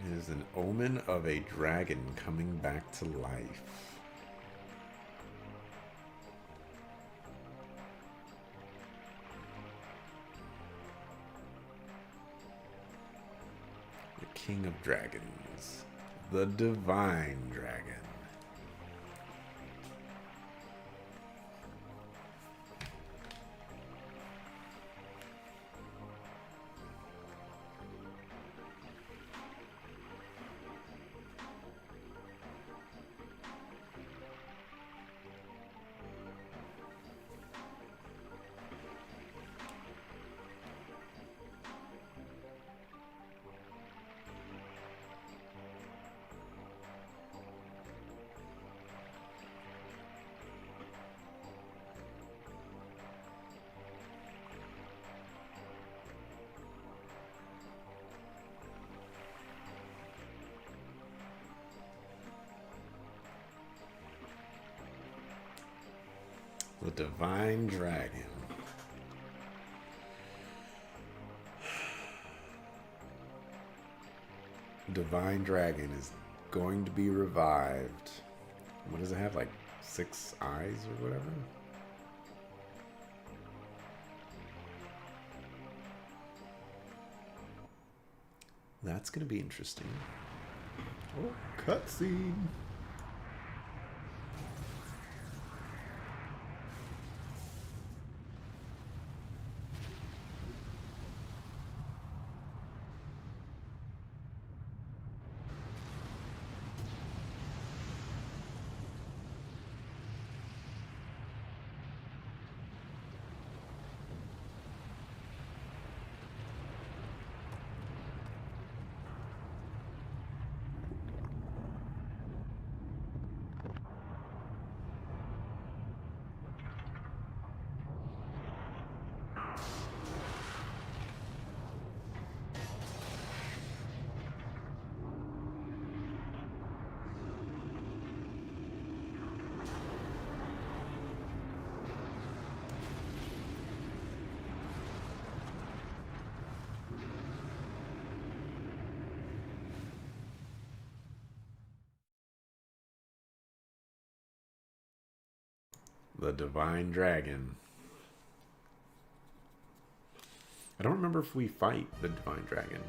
It is an omen of a dragon coming back to life. The King of Dragons. The Divine Dragon. The Divine Dragon. Divine Dragon is going to be revived. What does it have? Like 6 eyes or whatever? That's going to be interesting. Oh, cutscene. The Divine Dragon. I don't remember if we fight the Divine Dragon.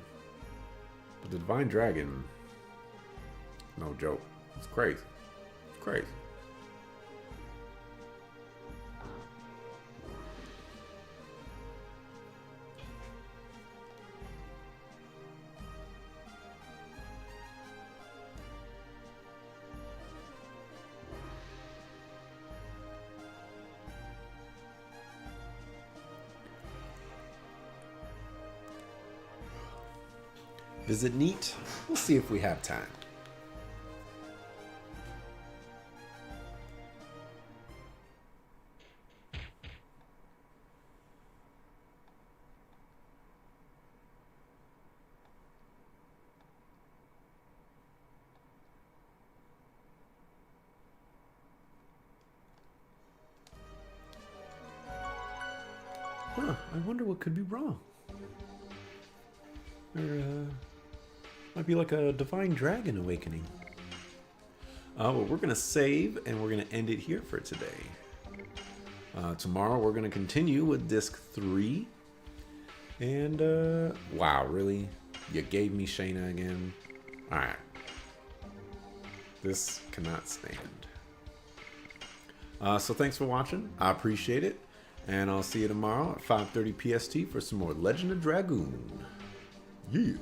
But the Divine Dragon, no joke. It's crazy. It's crazy. Visit Neat? We'll see if we have time. Huh, I wonder what could be wrong. There might be like a divine dragon awakening. Well, we're going to save and we're going to end it here for today. Tomorrow we're going to continue with disc 3. And, wow, really? You gave me Shayna again? Alright. This cannot stand. So thanks for watching. I appreciate it. And I'll see you tomorrow at 5:30 PST for some more Legend of Dragoon. Yeah.